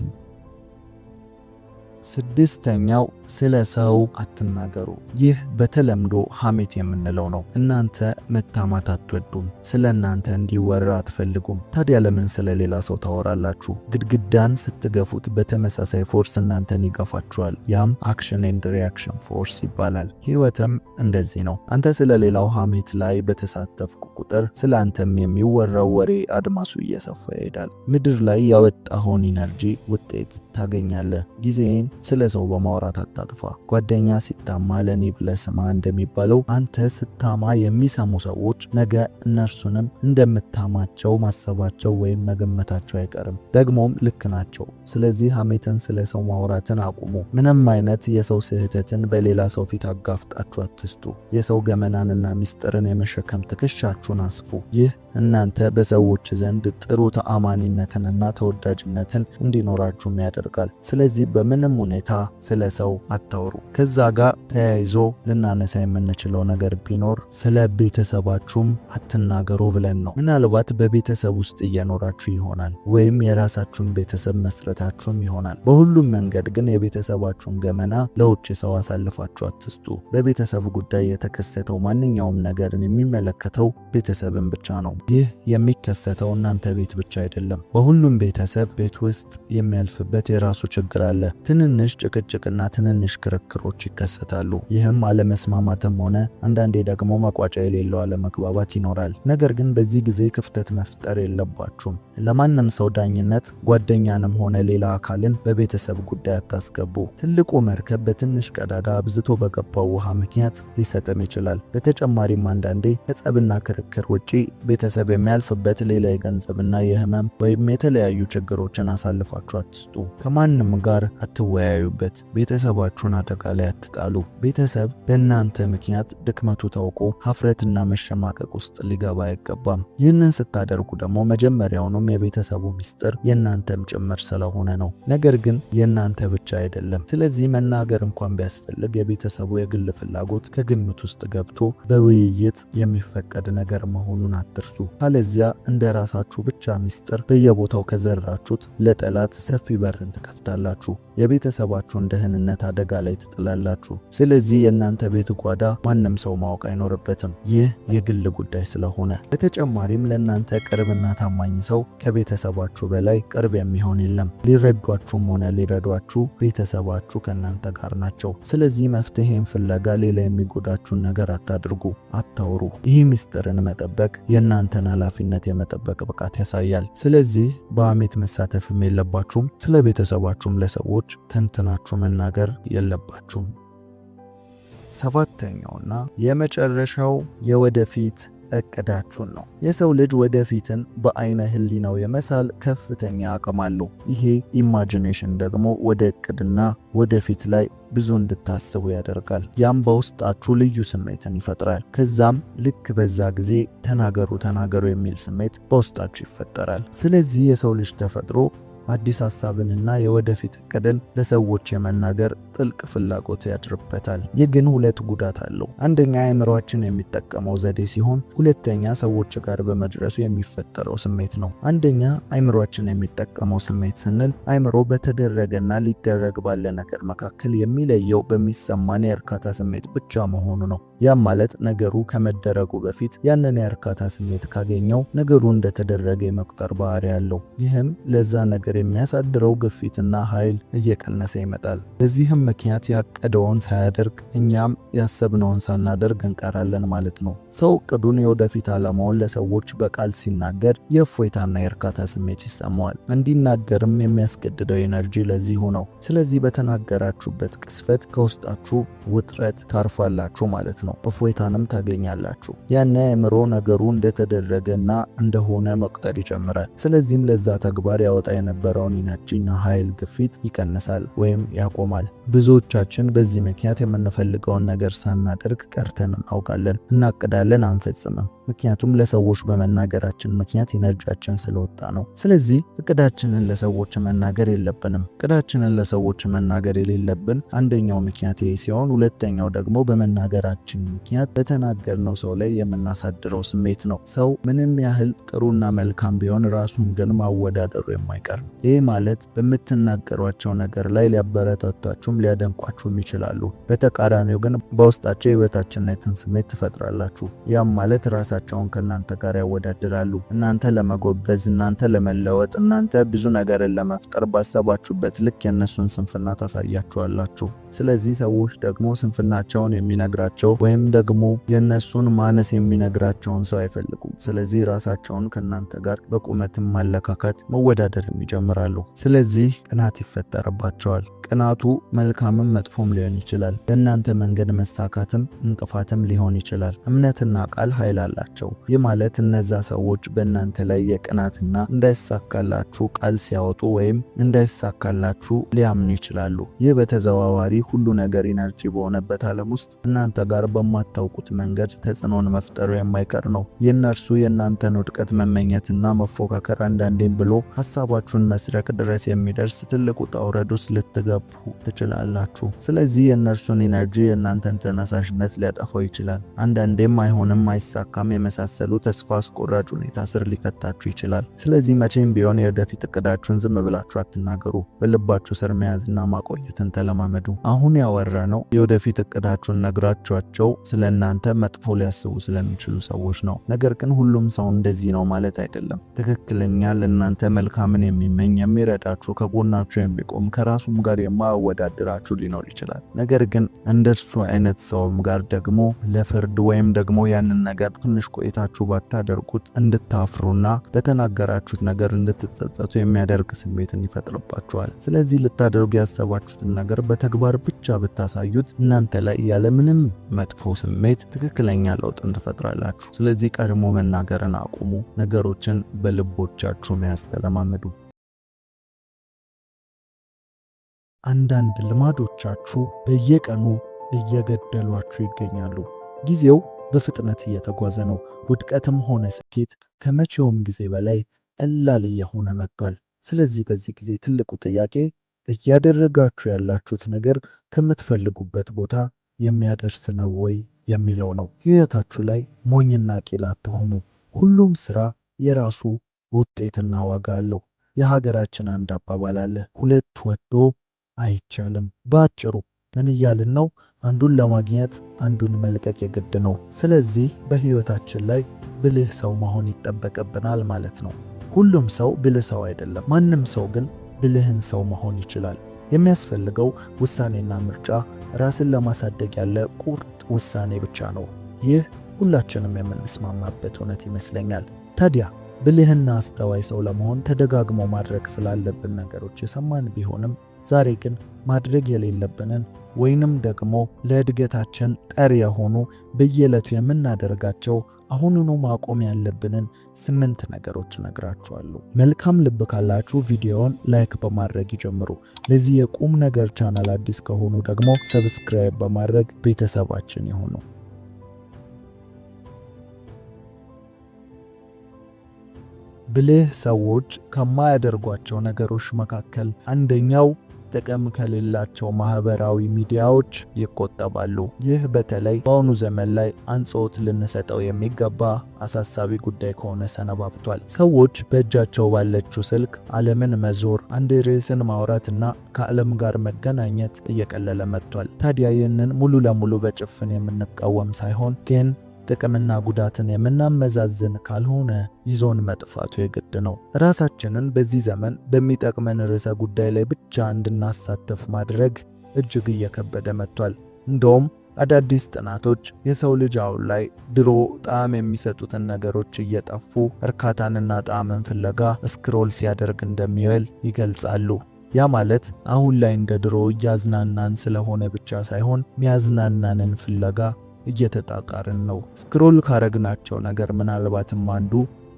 ስድስተኛው ስለ ሰው አትናገሩ። ይህ በተለምዶ ሐሜት የምንለው ነው። እናንተ መታማት አትወዱም። ስለ እናንተ እንዲወራ አትፈልጉም። ታዲያ ለምን ስለ ሌላ ሰው ታወራላችሁ? ግድግዳን ስትገፉት በተመሳሳይ ፎርስ እናንተን ይገፋችኋል። ያም አክሽን ኤንድ ሪአክሽን ፎርስ ይባላል። ህይወትም እንደዚህ ነው። አንተ ስለ ሌላው ሐሜት ላይ በተሳተፍኩ ቁጥር ስለ አንተም የሚወራው ወሬ አድማሱ እየሰፋ ይሄዳል። ምድር ላይ ያወጣኸውን ኢነርጂ ውጤት ታገኛለህ። ጊዜን ስለ ሰው በማውራት አታጥፋ። ጓደኛ ሲታማ ለኔ ብለህ ስማ እንደሚባለው አንተ ስታማ የሚሰሙ ሰዎች ነገ እነርሱንም እንደምታማቸው ማሰባቸው ወይም መገመታቸው አይቀርም። ደግሞም ልክ ናቸው። ስለዚህ ሐሜትን ስለ ሰው ማውራትን አቁሙ። ምንም አይነት የሰው ስህተትን በሌላ ሰው ፊት አጋፍጣችሁ አትስጡ። የሰው ገመናንና ምስጢርን የመሸከም ትከሻችሁን አስፉ። ይህ እናንተ በሰዎች ዘንድ ጥሩ ተአማኒነትንና ተወዳጅነትን እንዲኖራችሁም ያደርጋል። ስለዚህ በምንም ሁኔታ ስለ ሰው አታውሩ። ከዛ ጋር ተያይዞ ልናነሳ የምንችለው ነገር ቢኖር ስለ ቤተሰባችሁም አትናገሩ ብለን ነው። ምናልባት በቤተሰብ ውስጥ እየኖራችሁ ይሆናል፣ ወይም የራሳችሁን ቤተሰብ መስረታችሁም ይሆናል። በሁሉም መንገድ ግን የቤተሰባችሁን ገመና ለውጭ ሰው አሳልፋችሁ አትስጡ። በቤተሰብ ጉዳይ የተከሰተው ማንኛውም ነገርን የሚመለከተው ቤተሰብን ብቻ ነው። ይህ የሚከሰተው እናንተ ቤት ብቻ አይደለም። በሁሉም ቤተሰብ ቤት ውስጥ የሚያልፍበት የራሱ ችግር አለ። ትንንሽ ጭቅጭቅና ትንንሽ ክርክሮች ይከሰታሉ። ይህም አለመስማማትም ሆነ አንዳንዴ ደግሞ መቋጫ የሌለው አለመግባባት ይኖራል። ነገር ግን በዚህ ጊዜ ክፍተት መፍጠር የለባችሁም። ለማንም ሰው ዳኝነት ጓደኛንም ሆነ ሌላ አካልን በቤተሰብ ጉዳይ አታስገቡ። ትልቁ መርከብ በትንሽ ቀዳዳ አብዝቶ በገባው ውሃ ምክንያት ሊሰጥም ይችላል። በተጨማሪም አንዳንዴ ከጸብና ክርክር ውጪ ቤተሰብ የሚያልፍበት ሌላ የገንዘብና የህመም ወይም የተለያዩ ችግሮችን አሳልፋችሁ አትስጡ። ከማንም ጋር አትወያዩበት። ቤተሰባችሁን አደጋ ላይ አትጣሉ። ቤተሰብ በእናንተ ምክንያት ድክመቱ ታውቆ ሀፍረትና መሸማቀቅ ውስጥ ሊገባ አይገባም። ይህንን ስታደርጉ ደግሞ መጀመሪያውኑም የቤተሰቡ ምስጢር የእናንተም ጭምር ስለሆነ ነው። ነገር ግን የእናንተ ብቻ አይደለም። ስለዚህ መናገር እንኳን ቢያስፈልግ የቤተሰቡ የግል ፍላጎት ከግምት ውስጥ ገብቶ በውይይት የሚፈቀድ ነገር መሆኑን አትርሱ። ካለዚያ እንደ ራሳችሁ ብቻ ምስጢር በየቦታው ከዘራችሁት ለጠላት ሰፊ በርን ትከፍታላችሁ። የቤተሰባችሁን ደህንነት አደጋ ላይ ትጥላላችሁ። ስለዚህ የእናንተ ቤት ጓዳ ማንም ሰው ማወቅ አይኖርበትም። ይህ የግል ጉዳይ ስለሆነ። በተጨማሪም ለእናንተ ቅርብና ታማኝ ሰው ከቤተሰባችሁ በላይ ቅርብ የሚሆን የለም። ሊረዷችሁም ሆነ ሊረዷችሁ ቤተሰባችሁ ከእናንተ ጋር ናቸው። ስለዚህ መፍትሄን ፍለጋ ሌላ የሚጎዳችሁን ነገር አታድርጉ፣ አታውሩ። ይህ ምስጢርን መጠበቅ የእናንተን ኃላፊነት የመጠበቅ ብቃት ያሳያል። ስለዚህ በሐሜት መሳተፍም የለባችሁም። ስለ ቤተሰባችሁም ለሰዎች ተንትናችሁ መናገር የለባችሁም። ሰባተኛውና የመጨረሻው የወደፊት እቅዳችሁን ነው። የሰው ልጅ ወደፊትን በአይነ ህሊናው የመሳል ከፍተኛ አቅም አለው። ይሄ ኢማጂኔሽን ደግሞ ወደ እቅድና ወደፊት ላይ ብዙ እንድታስቡ ያደርጋል። ያም በውስጣችሁ ልዩ ስሜትን ይፈጥራል። ከዛም ልክ በዛ ጊዜ ተናገሩ የሚል ስሜት በውስጣችሁ ይፈጠራል። ስለዚህ የሰው ልጅ ተፈጥሮ አዲስ ሐሳብንና የወደፊት እቅድን ለሰዎች የመናገር ጥልቅ ፍላጎት ያድርበታል። ይህ ግን ሁለት ጉዳት አለው። አንደኛ አእምሮአችን የሚጠቀመው ዘዴ ሲሆን፣ ሁለተኛ ሰዎች ጋር በመድረሱ የሚፈጠረው ስሜት ነው። አንደኛ አእምሮአችን የሚጠቀመው ስሜት ስንል አእምሮ በተደረገና ሊደረግ ባለ ነገር መካከል የሚለየው በሚሰማን የእርካታ ስሜት ብቻ መሆኑ ነው። ያም ማለት ነገሩ ከመደረጉ በፊት ያንን የእርካታ ስሜት ካገኘው ነገሩ እንደተደረገ የመቁጠር ባህሪ ያለው። ይህም ለዛ ነገር የሚያሳድረው ግፊትና ኃይል እየቀነሰ ይመጣል። በዚህም ምክንያት ያቀደውን ሳያደርግ እኛም ያሰብነውን ሳናደርግ እንቀራለን ማለት ነው። ሰው እቅዱን የወደፊት ዓላማውን ለሰዎች በቃል ሲናገር የእፎይታና የእርካታ ስሜት ይሰማዋል። እንዲናገርም የሚያስገድደው ኤነርጂ ለዚሁ ነው። ስለዚህ በተናገራችሁበት ቅስፈት ከውስጣችሁ ውጥረት ታርፋላችሁ ማለት ነው። ነው። እፎይታንም ታገኛላችሁ። ያን አእምሮ ነገሩ እንደተደረገና እንደሆነ መቁጠር ይጀምራል። ስለዚህም ለዛ ተግባር ያወጣ የነበረውን ኢነርጂና ኃይል ግፊት ይቀንሳል ወይም ያቆማል። ብዙዎቻችን በዚህ ምክንያት የምንፈልገውን ነገር ሳናደርግ ቀርተን እናውቃለን። እናቅዳለን፣ አንፈጽምም። ምክንያቱም ለሰዎች በመናገራችን ምክንያት ኢነርጂያችን ስለወጣ ነው። ስለዚህ እቅዳችንን ለሰዎች መናገር የለብንም። እቅዳችንን ለሰዎች መናገር የሌለብን አንደኛው ምክንያት ይሄ ሲሆን፣ ሁለተኛው ደግሞ በመናገራችን ምክንያት በተናገርነው ሰው ላይ የምናሳድረው ስሜት ነው። ሰው ምንም ያህል ጥሩና መልካም ቢሆን ራሱን ግን ማወዳደሩ የማይቀር ነው። ይህ ማለት በምትናገሯቸው ነገር ላይ ሊያበረታቷችሁም ሊያደንቋችሁም ይችላሉ። በተቃራኒው ግን በውስጣቸው የበታችነትን ስሜት ትፈጥራላችሁ። ያም ማለት ራሳቸውን ከእናንተ ጋር ያወዳድራሉ። እናንተ ለመጎበዝ፣ እናንተ ለመለወጥ፣ እናንተ ብዙ ነገርን ለመፍጠር ባሰባችሁበት ልክ የእነሱን ስንፍና ታሳያችኋላችሁ። ስለዚህ ሰዎች ደግሞ ስንፍናቸውን የሚነግራቸው ወይም ደግሞ የእነሱን ማነስ የሚነግራቸውን ሰው አይፈልጉም። ስለዚህ ራሳቸውን ከእናንተ ጋር በቁመትም ማለካከት መወዳደርም ይጀምራሉ። ስለዚህ ቅናት ይፈጠርባቸዋል። ቅናቱ መልካምም መጥፎም ሊሆን ይችላል። ለእናንተ መንገድ መሳካትም እንቅፋትም ሊሆን ይችላል። እምነትና ቃል ኃይል አላቸው። ይህ ማለት እነዛ ሰዎች በእናንተ ላይ የቅናትና እንዳይሳካላችሁ ቃል ሲያወጡ ወይም እንዳይሳካላችሁ ሊያምኑ ይችላሉ። ይህ በተዘዋዋሪ ሁሉ ነገር ኢነርጂ በሆነበት ዓለም ውስጥ እናንተ ጋር በማታውቁት መንገድ ተጽዕኖን መፍጠሩ የማይቀር ነው። የእነርሱ የእናንተን ውድቀት መመኘትና መፎካከር አንዳንዴም ብሎ ሀሳባችሁን መስረቅ ድረስ የሚደርስ ትልቅ ውጣ ውረድ ውስጥ ልትገቡ ትችላላችሁ። ስለዚህ የእነርሱን ኢነርጂ የእናንተን ተነሳሽነት ሊያጠፋው ይችላል። አንዳንዴም አይሆንም፣ አይሳካም የመሳሰሉ ተስፋ አስቆራጭ ሁኔታ ስር ሊከታችሁ ይችላል። ስለዚህ መቼም ቢሆን የወደፊት እቅዳችሁን ዝም ብላችሁ አትናገሩ። በልባችሁ ስር መያዝና ማቆየትን ተለማመዱ። አሁን ያወራነው የወደፊት እቅዳችሁን ነግራችኋቸው ስለ እናንተ መጥፎ ሊያስቡ ስለሚችሉ ሰዎች ነው። ነገር ግን ሁሉም ሰው እንደዚህ ነው ማለት አይደለም። ትክክለኛ ለእናንተ መልካምን የሚመኝ የሚረዳችሁ፣ ከጎናችሁ የሚቆም ከራሱም ጋር የማያወዳድራችሁ ሊኖር ይችላል። ነገር ግን እንደሱ አይነት ሰውም ጋር ደግሞ ለፍርድ ወይም ደግሞ ያንን ነገር ትንሽ ቆይታችሁ ባታደርጉት እንድታፍሩና በተናገራችሁት ነገር እንድትጸጸቱ የሚያደርግ ስሜትን ይፈጥርባችኋል። ስለዚህ ልታደርጉ ያሰባችሁትን ነገር በተግባር ብቻ ብታሳዩት እናንተ ላይ ያለምንም መጥፎ ስሜት ትክክለኛ ለውጥን ትፈጥራላችሁ። ስለዚህ ቀድሞ መናገርን አቁሙ። ነገሮችን በልቦቻችሁ መያዝ ተለማመዱ። አንዳንድ ልማዶቻችሁ በየቀኑ እየገደሏችሁ ይገኛሉ። ጊዜው በፍጥነት እየተጓዘ ነው። ውድቀትም ሆነ ስኬት ከመቼውም ጊዜ በላይ ቀላል እየሆነ መጥቷል። ስለዚህ በዚህ ጊዜ ትልቁ ጥያቄ እያደረጋችሁ ያላችሁት ነገር ከምትፈልጉበት ቦታ የሚያደርስ ነው ወይ የሚለው ነው። ሕይወታችሁ ላይ ሞኝና ቂል አትሆኑ። ሁሉም ስራ የራሱ ውጤትና ዋጋ አለው። የሀገራችን አንድ አባባል አለ፣ ሁለት ወዶ አይቻልም። በአጭሩ ምን እያልን ነው? አንዱን ለማግኘት አንዱን መልቀቅ የግድ ነው። ስለዚህ በህይወታችን ላይ ብልህ ሰው መሆን ይጠበቅብናል ማለት ነው። ሁሉም ሰው ብልህ ሰው አይደለም። ማንም ሰው ግን ብልህን ሰው መሆን ይችላል። የሚያስፈልገው ውሳኔና ምርጫ፣ ራስን ለማሳደግ ያለ ቁርጥ ውሳኔ ብቻ ነው። ይህ ሁላችንም የምንስማማበት እውነት ይመስለኛል። ታዲያ ብልህና አስተዋይ ሰው ለመሆን ተደጋግሞ ማድረግ ስላለብን ነገሮች የሰማን ቢሆንም ዛሬ ግን ማድረግ የሌለብንን ወይንም ደግሞ ለእድገታችን ጠር የሆኑ በየዕለቱ የምናደርጋቸው አሁኑኑ ማቆም ያለብንን 8 ነገሮች ነግራችኋለሁ። መልካም ልብ ካላችሁ ቪዲዮውን ላይክ በማድረግ ይጀምሩ። ለዚህ የቁም ነገር ቻናል አዲስ ከሆኑ ደግሞ ሰብስክራይብ በማድረግ ቤተሰባችን ይሁኑ። ብልህ ሰዎች ከማያደርጓቸው ነገሮች መካከል አንደኛው ጥቅም ከሌላቸው ማህበራዊ ሚዲያዎች ይቆጠባሉ። ይህ በተለይ በአሁኑ ዘመን ላይ አንጾት ልንሰጠው የሚገባ አሳሳቢ ጉዳይ ከሆነ ሰነባብቷል። ሰዎች በእጃቸው ባለችው ስልክ ዓለምን መዞር፣ አንድ ርዕስን ማውራትና ከዓለም ጋር መገናኘት እየቀለለ መጥቷል። ታዲያ ይህንን ሙሉ ለሙሉ በጭፍን የምንቃወም ሳይሆን ግን ጥቅምና ጉዳትን የምናመዛዝን ካልሆነ ይዞን መጥፋቱ የግድ ነው። ራሳችንን በዚህ ዘመን በሚጠቅመን ርዕሰ ጉዳይ ላይ ብቻ እንድናሳተፍ ማድረግ እጅግ እየከበደ መጥቷል። እንደውም አዳዲስ ጥናቶች የሰው ልጅ አሁን ላይ ድሮ ጣዕም የሚሰጡትን ነገሮች እየጠፉ እርካታንና ጣዕምን ፍለጋ ስክሮል ሲያደርግ እንደሚውል ይገልጻሉ። ያ ማለት አሁን ላይ እንደ ድሮ እያዝናናን ስለሆነ ብቻ ሳይሆን ሚያዝናናንን ፍለጋ እየተጣጣርን ነው። ስክሮል ካረግናቸው ነገር ምናልባትም አንዱ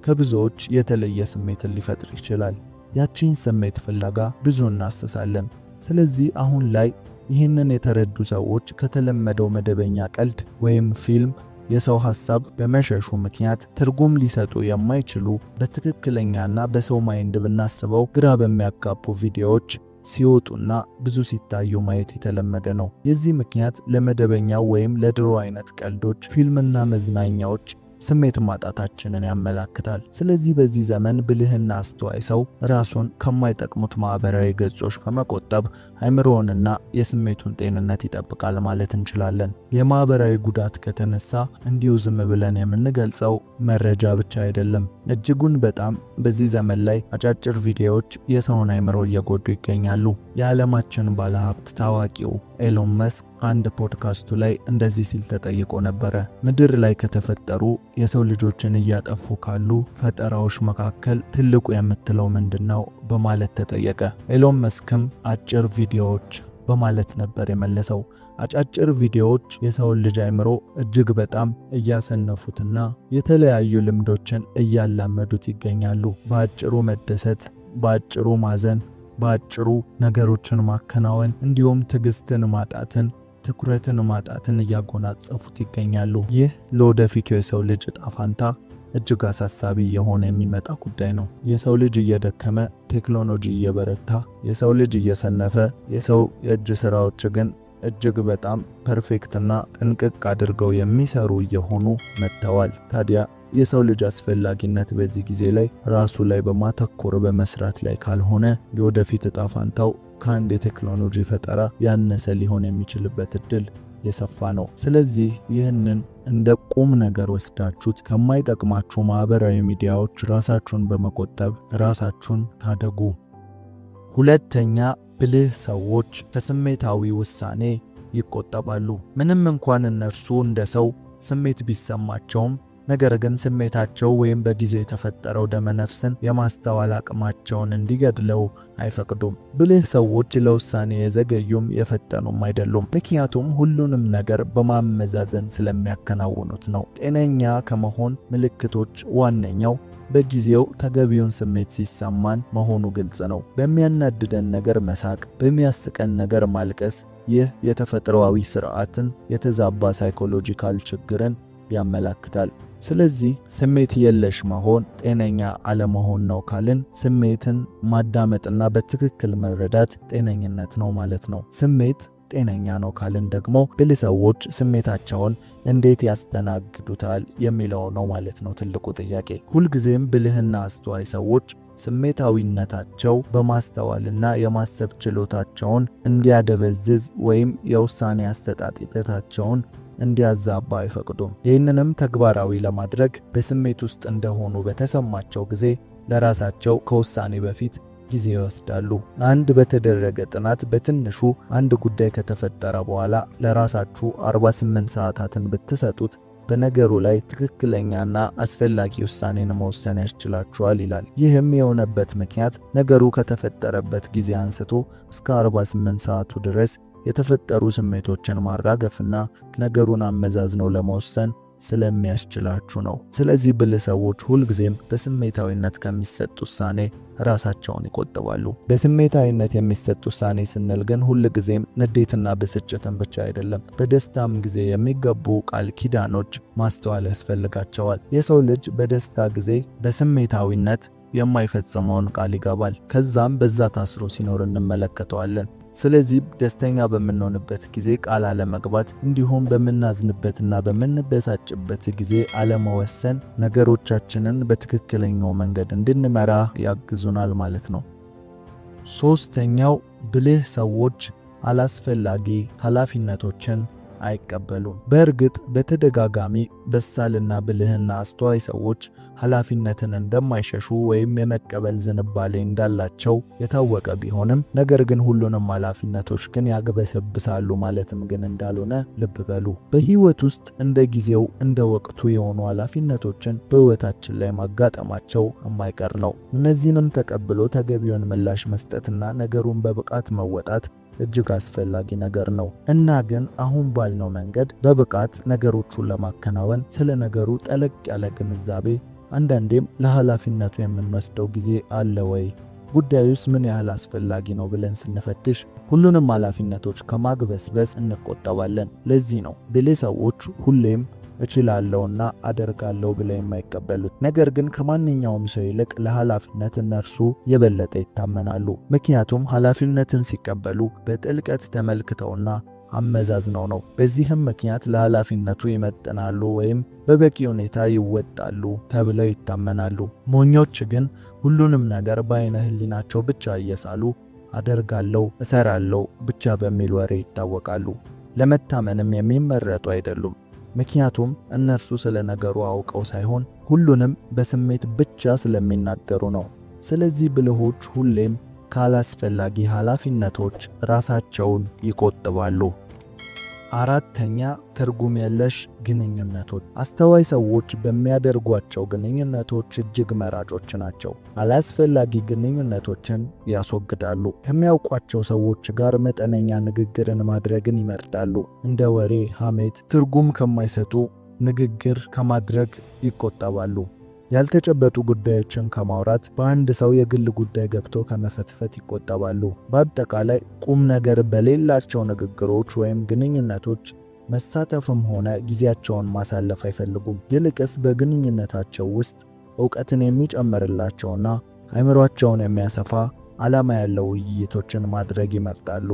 ከብዙዎች የተለየ ስሜትን ሊፈጥር ይችላል። ያቺን ስሜት ፍለጋ ብዙ እናስሳለን። ስለዚህ አሁን ላይ ይህንን የተረዱ ሰዎች ከተለመደው መደበኛ ቀልድ ወይም ፊልም የሰው ሐሳብ በመሸሹ ምክንያት ትርጉም ሊሰጡ የማይችሉ በትክክለኛና በሰው ማይንድ ብናስበው ግራ በሚያጋቡ ቪዲዮዎች ሲወጡና ብዙ ሲታዩ ማየት የተለመደ ነው። የዚህ ምክንያት ለመደበኛው ወይም ለድሮ አይነት ቀልዶች፣ ፊልምና መዝናኛዎች ስሜት ማጣታችንን ያመላክታል። ስለዚህ በዚህ ዘመን ብልህና አስተዋይ ሰው ራሱን ከማይጠቅሙት ማህበራዊ ገጾች በመቆጠብ አእምሮውንና የስሜቱን ጤንነት ይጠብቃል ማለት እንችላለን። የማህበራዊ ጉዳት ከተነሳ እንዲሁ ዝም ብለን የምንገልጸው መረጃ ብቻ አይደለም። እጅጉን በጣም በዚህ ዘመን ላይ አጫጭር ቪዲዮዎች የሰውን አእምሮ እየጎዱ ይገኛሉ። የዓለማችን ባለሀብት ታዋቂው ኤሎን መስክ አንድ ፖድካስቱ ላይ እንደዚህ ሲል ተጠይቆ ነበረ። ምድር ላይ ከተፈጠሩ የሰው ልጆችን እያጠፉ ካሉ ፈጠራዎች መካከል ትልቁ የምትለው ምንድነው በማለት ተጠየቀ። ኤሎን መስክም አጭር ቪዲዮዎች በማለት ነበር የመለሰው። አጫጭር ቪዲዮዎች የሰውን ልጅ አእምሮ እጅግ በጣም እያሰነፉትና የተለያዩ ልምዶችን እያላመዱት ይገኛሉ። በአጭሩ መደሰት፣ በአጭሩ ማዘን፣ በአጭሩ ነገሮችን ማከናወን እንዲሁም ትዕግስትን ማጣትን፣ ትኩረትን ማጣትን እያጎናጸፉት ይገኛሉ። ይህ ለወደፊቱ የሰው ልጅ ዕጣ ፈንታ እጅግ አሳሳቢ የሆነ የሚመጣ ጉዳይ ነው። የሰው ልጅ እየደከመ ቴክኖሎጂ እየበረታ፣ የሰው ልጅ እየሰነፈ፣ የሰው የእጅ ስራዎች ግን እጅግ በጣም ፐርፌክትና ጥንቅቅ አድርገው የሚሰሩ እየሆኑ መጥተዋል። ታዲያ የሰው ልጅ አስፈላጊነት በዚህ ጊዜ ላይ ራሱ ላይ በማተኮር በመስራት ላይ ካልሆነ የወደፊት ዕጣ ፈንታው ከአንድ የቴክኖሎጂ ፈጠራ ያነሰ ሊሆን የሚችልበት እድል የሰፋ ነው። ስለዚህ ይህንን እንደ ቁም ነገር ወስዳችሁት ከማይጠቅማችሁ ማህበራዊ ሚዲያዎች ራሳችሁን በመቆጠብ ራሳችሁን ታደጉ። ሁለተኛ፣ ብልህ ሰዎች ከስሜታዊ ውሳኔ ይቆጠባሉ። ምንም እንኳን እነርሱ እንደ ሰው ስሜት ቢሰማቸውም ነገር ግን ስሜታቸው ወይም በጊዜው የተፈጠረው ደመነፍስን የማስተዋል አቅማቸውን እንዲገድለው አይፈቅዱም። ብልህ ሰዎች ለውሳኔ የዘገዩም የፈጠኑም አይደሉም፣ ምክንያቱም ሁሉንም ነገር በማመዛዘን ስለሚያከናውኑት ነው። ጤነኛ ከመሆን ምልክቶች ዋነኛው በጊዜው ተገቢውን ስሜት ሲሰማን መሆኑ ግልጽ ነው። በሚያናድደን ነገር መሳቅ፣ በሚያስቀን ነገር ማልቀስ፣ ይህ የተፈጥሮአዊ ስርዓትን የተዛባ ሳይኮሎጂካል ችግርን ያመላክታል። ስለዚህ ስሜት የለሽ መሆን ጤነኛ አለመሆን ነው ካልን ስሜትን ማዳመጥና በትክክል መረዳት ጤነኝነት ነው ማለት ነው። ስሜት ጤነኛ ነው ካልን ደግሞ ብልህ ሰዎች ስሜታቸውን እንዴት ያስተናግዱታል የሚለው ነው ማለት ነው ትልቁ ጥያቄ። ሁልጊዜም ብልህና አስተዋይ ሰዎች ስሜታዊነታቸው በማስተዋልና የማሰብ ችሎታቸውን እንዲያደበዝዝ ወይም የውሳኔ አሰጣጥ ሂደታቸውን እንዲያዛባ አይፈቅዱም። ይህንንም ተግባራዊ ለማድረግ በስሜት ውስጥ እንደሆኑ በተሰማቸው ጊዜ ለራሳቸው ከውሳኔ በፊት ጊዜ ይወስዳሉ። አንድ በተደረገ ጥናት በትንሹ አንድ ጉዳይ ከተፈጠረ በኋላ ለራሳችሁ 48 ሰዓታትን ብትሰጡት በነገሩ ላይ ትክክለኛና አስፈላጊ ውሳኔን መወሰን ያስችላችኋል ይላል። ይህም የሆነበት ምክንያት ነገሩ ከተፈጠረበት ጊዜ አንስቶ እስከ 48 ሰዓቱ ድረስ የተፈጠሩ ስሜቶችን ማራገፍና ነገሩን አመዛዝነው ለመወሰን ስለሚያስችላችሁ ነው። ስለዚህ ብልህ ሰዎች ሁልጊዜም በስሜታዊነት ከሚሰጥ ውሳኔ ራሳቸውን ይቆጥባሉ። በስሜታዊነት የሚሰጥ ውሳኔ ስንል ግን ሁልጊዜም ንዴትና ብስጭትን ብቻ አይደለም። በደስታም ጊዜ የሚገቡ ቃል ኪዳኖች ማስተዋል ያስፈልጋቸዋል። የሰው ልጅ በደስታ ጊዜ በስሜታዊነት የማይፈጽመውን ቃል ይገባል። ከዛም በዛ ታስሮ ሲኖር እንመለከተዋለን። ስለዚህ ደስተኛ በምንሆንበት ጊዜ ቃል አለመግባት፣ እንዲሁም በምናዝንበትና በምንበሳጭበት ጊዜ አለመወሰን ነገሮቻችንን በትክክለኛው መንገድ እንድንመራ ያግዙናል ማለት ነው። ሶስተኛው፣ ብልህ ሰዎች አላስፈላጊ ኃላፊነቶችን አይቀበሉም። በእርግጥ በተደጋጋሚ በሳልና ብልህና አስተዋይ ሰዎች ኃላፊነትን እንደማይሸሹ ወይም የመቀበል ዝንባሌ እንዳላቸው የታወቀ ቢሆንም ነገር ግን ሁሉንም ኃላፊነቶች ግን ያግበሰብሳሉ ማለትም ግን እንዳልሆነ ልብ በሉ። በህይወት ውስጥ እንደ ጊዜው እንደ ወቅቱ የሆኑ ኃላፊነቶችን በህይወታችን ላይ ማጋጠማቸው የማይቀር ነው። እነዚህንም ተቀብሎ ተገቢውን ምላሽ መስጠትና ነገሩን በብቃት መወጣት እጅግ አስፈላጊ ነገር ነው እና ግን አሁን ባልነው መንገድ በብቃት ነገሮቹን ለማከናወን ስለ ነገሩ ጠለቅ ያለ ግንዛቤ አንዳንዴም ለኃላፊነቱ የምንወስደው ጊዜ አለ ወይ? ጉዳዩስ ምን ያህል አስፈላጊ ነው ብለን ስንፈትሽ ሁሉንም ኃላፊነቶች ከማግበስበስ እንቆጠባለን። ለዚህ ነው ብልህ ሰዎች ሁሌም እችላለሁና አደርጋለሁ ብለው የማይቀበሉት። ነገር ግን ከማንኛውም ሰው ይልቅ ለኃላፊነት እነርሱ የበለጠ ይታመናሉ። ምክንያቱም ኃላፊነትን ሲቀበሉ በጥልቀት ተመልክተውና አመዛዝነው ነው። በዚህም ምክንያት ለኃላፊነቱ ይመጥናሉ ወይም በበቂ ሁኔታ ይወጣሉ ተብለው ይታመናሉ። ሞኞች ግን ሁሉንም ነገር በዓይነ ሕሊናቸው ብቻ እየሳሉ አደርጋለሁ፣ እሰራለሁ ብቻ በሚል ወሬ ይታወቃሉ። ለመታመንም የሚመረጡ አይደሉም። ምክንያቱም እነርሱ ስለ ነገሩ አውቀው ሳይሆን ሁሉንም በስሜት ብቻ ስለሚናገሩ ነው። ስለዚህ ብልሆች ሁሌም ካላስፈላጊ ኃላፊነቶች ራሳቸውን ይቆጥባሉ። አራተኛ፣ ትርጉም የለሽ ግንኙነቶች። አስተዋይ ሰዎች በሚያደርጓቸው ግንኙነቶች እጅግ መራጮች ናቸው። አላስፈላጊ ግንኙነቶችን ያስወግዳሉ። ከሚያውቋቸው ሰዎች ጋር መጠነኛ ንግግርን ማድረግን ይመርጣሉ። እንደ ወሬ፣ ሐሜት፣ ትርጉም ከማይሰጡ ንግግር ከማድረግ ይቆጠባሉ። ያልተጨበጡ ጉዳዮችን ከማውራት በአንድ ሰው የግል ጉዳይ ገብቶ ከመፈትፈት ይቆጠባሉ። በአጠቃላይ ቁም ነገር በሌላቸው ንግግሮች ወይም ግንኙነቶች መሳተፍም ሆነ ጊዜያቸውን ማሳለፍ አይፈልጉም። ይልቅስ በግንኙነታቸው ውስጥ ዕውቀትን የሚጨምርላቸውና አእምሯቸውን የሚያሰፋ ዓላማ ያለው ውይይቶችን ማድረግ ይመርጣሉ።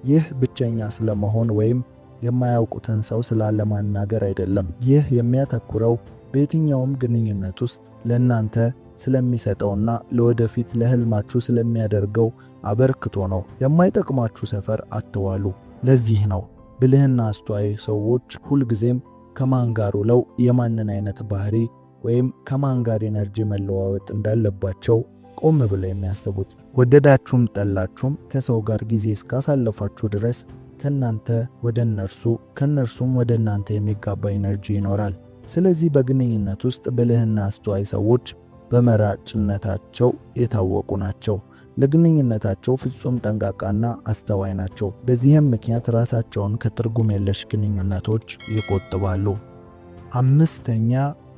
ይህ ብቸኛ ስለመሆን ወይም የማያውቁትን ሰው ስላለማናገር አይደለም። ይህ የሚያተኩረው በየትኛውም ግንኙነት ውስጥ ለእናንተ ስለሚሰጠውና ለወደፊት ለህልማችሁ ስለሚያደርገው አበርክቶ ነው። የማይጠቅማችሁ ሰፈር አትዋሉ። ለዚህ ነው ብልህና አስተዋይ ሰዎች ሁልጊዜም ከማን ጋር ውለው የማንን አይነት ባህሪ ወይም ከማን ጋር ኤነርጂ መለዋወጥ እንዳለባቸው ቆም ብለው የሚያስቡት። ወደዳችሁም ጠላችሁም ከሰው ጋር ጊዜ እስካሳለፋችሁ ድረስ ከናንተ ወደ እነርሱ ከነርሱም ወደ እናንተ የሚጋባ ኤነርጂ ይኖራል። ስለዚህ በግንኙነት ውስጥ ብልህና አስተዋይ ሰዎች በመራጭነታቸው የታወቁ ናቸው። ለግንኙነታቸው ፍጹም ጠንቃቃና አስተዋይ ናቸው። በዚህም ምክንያት ራሳቸውን ከትርጉም የለሽ ግንኙነቶች ይቆጥባሉ። አምስተኛ፣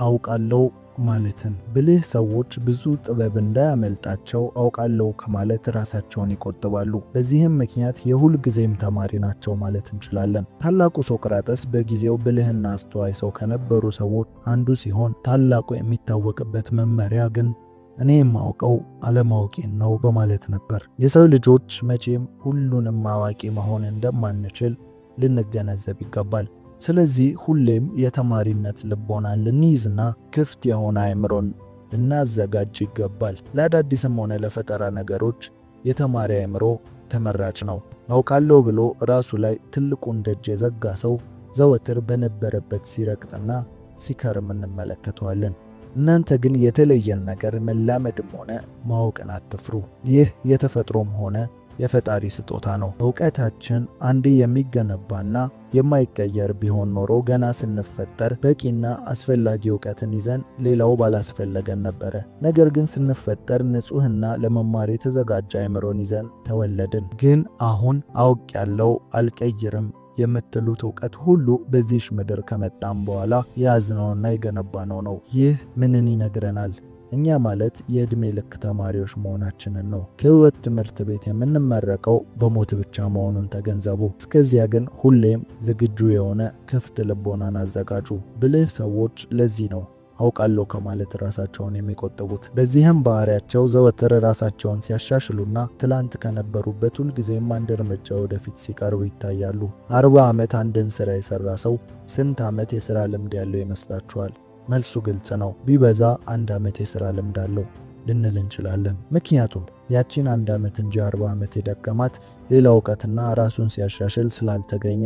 አውቃለሁ ማለትን። ብልህ ሰዎች ብዙ ጥበብ እንዳያመልጣቸው አውቃለሁ ከማለት ራሳቸውን ይቆጥባሉ። በዚህም ምክንያት የሁል ጊዜም ተማሪ ናቸው ማለት እንችላለን። ታላቁ ሶቅራጠስ በጊዜው ብልህና አስተዋይ ሰው ከነበሩ ሰዎች አንዱ ሲሆን ታላቁ የሚታወቅበት መመሪያ ግን እኔ የማውቀው አለማወቄን ነው በማለት ነበር። የሰው ልጆች መቼም ሁሉንም አዋቂ መሆን እንደማንችል ልንገነዘብ ይገባል። ስለዚህ ሁሌም የተማሪነት ልቦናን ልንይዝና ክፍት የሆነ አእምሮን ልናዘጋጅ ይገባል። ለአዳዲስም ሆነ ለፈጠራ ነገሮች የተማሪ አእምሮ ተመራጭ ነው። አውቃለሁ ብሎ ራሱ ላይ ትልቁን ደጅ የዘጋ ሰው ዘወትር በነበረበት ሲረግጥና ሲከርም እንመለከተዋለን። እናንተ ግን የተለየን ነገር መላመድም ሆነ ማወቅን አትፍሩ። ይህ የተፈጥሮም ሆነ የፈጣሪ ስጦታ ነው። ዕውቀታችን አንዴ የሚገነባና የማይቀየር ቢሆን ኖሮ ገና ስንፈጠር በቂና አስፈላጊ ዕውቀትን ይዘን ሌላው ባላስፈለገን ነበረ። ነገር ግን ስንፈጠር ንጹሕና ለመማር የተዘጋጀ አእምሮን ይዘን ተወለድን። ግን አሁን አውቄያለሁ አልቀይርም የምትሉት ዕውቀት ሁሉ በዚህ ምድር ከመጣም በኋላ የያዝነውና የገነባነው ነው። ይህ ምንን ይነግረናል? እኛ ማለት የዕድሜ ልክ ተማሪዎች መሆናችንን ነው። ከሕይወት ትምህርት ቤት የምንመረቀው በሞት ብቻ መሆኑን ተገንዘቡ። እስከዚያ ግን ሁሌም ዝግጁ የሆነ ክፍት ልቦናን አዘጋጁ። ብልህ ሰዎች ለዚህ ነው አውቃለሁ ከማለት ራሳቸውን የሚቆጥቡት። በዚህም ባህሪያቸው ዘወትር ራሳቸውን ሲያሻሽሉና ትላንት ከነበሩበት ሁልጊዜም አንድ እርምጃ ወደፊት ሲቀርቡ ይታያሉ። 40 ዓመት አንድን ሥራ የሠራ ሰው ስንት ዓመት የሥራ ልምድ ያለው ይመስላችኋል? መልሱ ግልጽ ነው። ቢበዛ 1 ዓመት የሥራ ልምድ አለው ልንል እንችላለን። ምክንያቱም ያቺን 1 ዓመት እንጂ 40 ዓመት የደከማት ሌላ ዕውቀትና ራሱን ሲያሻሽል ስላልተገኘ።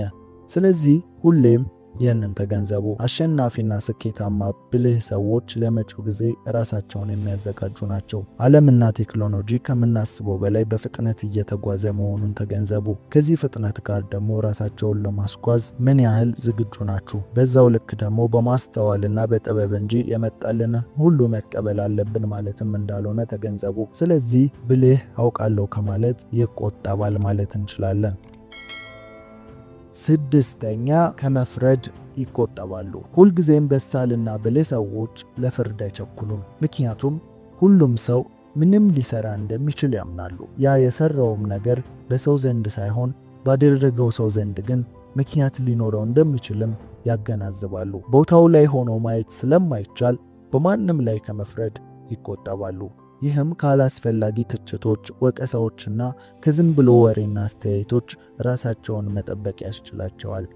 ስለዚህ ሁሌም ይህንን ተገንዘቡ። አሸናፊና ስኬታማ ብልህ ሰዎች ለመጪው ጊዜ ራሳቸውን የሚያዘጋጁ ናቸው። ዓለምና ቴክኖሎጂ ከምናስበው በላይ በፍጥነት እየተጓዘ መሆኑን ተገንዘቡ። ከዚህ ፍጥነት ጋር ደግሞ ራሳቸውን ለማስጓዝ ምን ያህል ዝግጁ ናችሁ? በዛው ልክ ደግሞ በማስተዋልና በጥበብ እንጂ የመጣልን ሁሉ መቀበል አለብን ማለትም እንዳልሆነ ተገንዘቡ። ስለዚህ ብልህ አውቃለሁ ከማለት ይቆጠባል ማለት እንችላለን። ስድስተኛ ከመፍረድ ይቆጠባሉ። ሁልጊዜም በሳልና ብልህ ሰዎች ለፍርድ አይቸኩሉም። ምክንያቱም ሁሉም ሰው ምንም ሊሰራ እንደሚችል ያምናሉ። ያ የሰራውም ነገር በሰው ዘንድ ሳይሆን ባደረገው ሰው ዘንድ ግን ምክንያት ሊኖረው እንደሚችልም ያገናዝባሉ። ቦታው ላይ ሆኖ ማየት ስለማይቻል በማንም ላይ ከመፍረድ ይቆጠባሉ። ይህም ካላስፈላጊ ትችቶች፣ ወቀሳዎችና ከዝም ብሎ ወሬና አስተያየቶች ራሳቸውን መጠበቅ ያስችላቸዋል።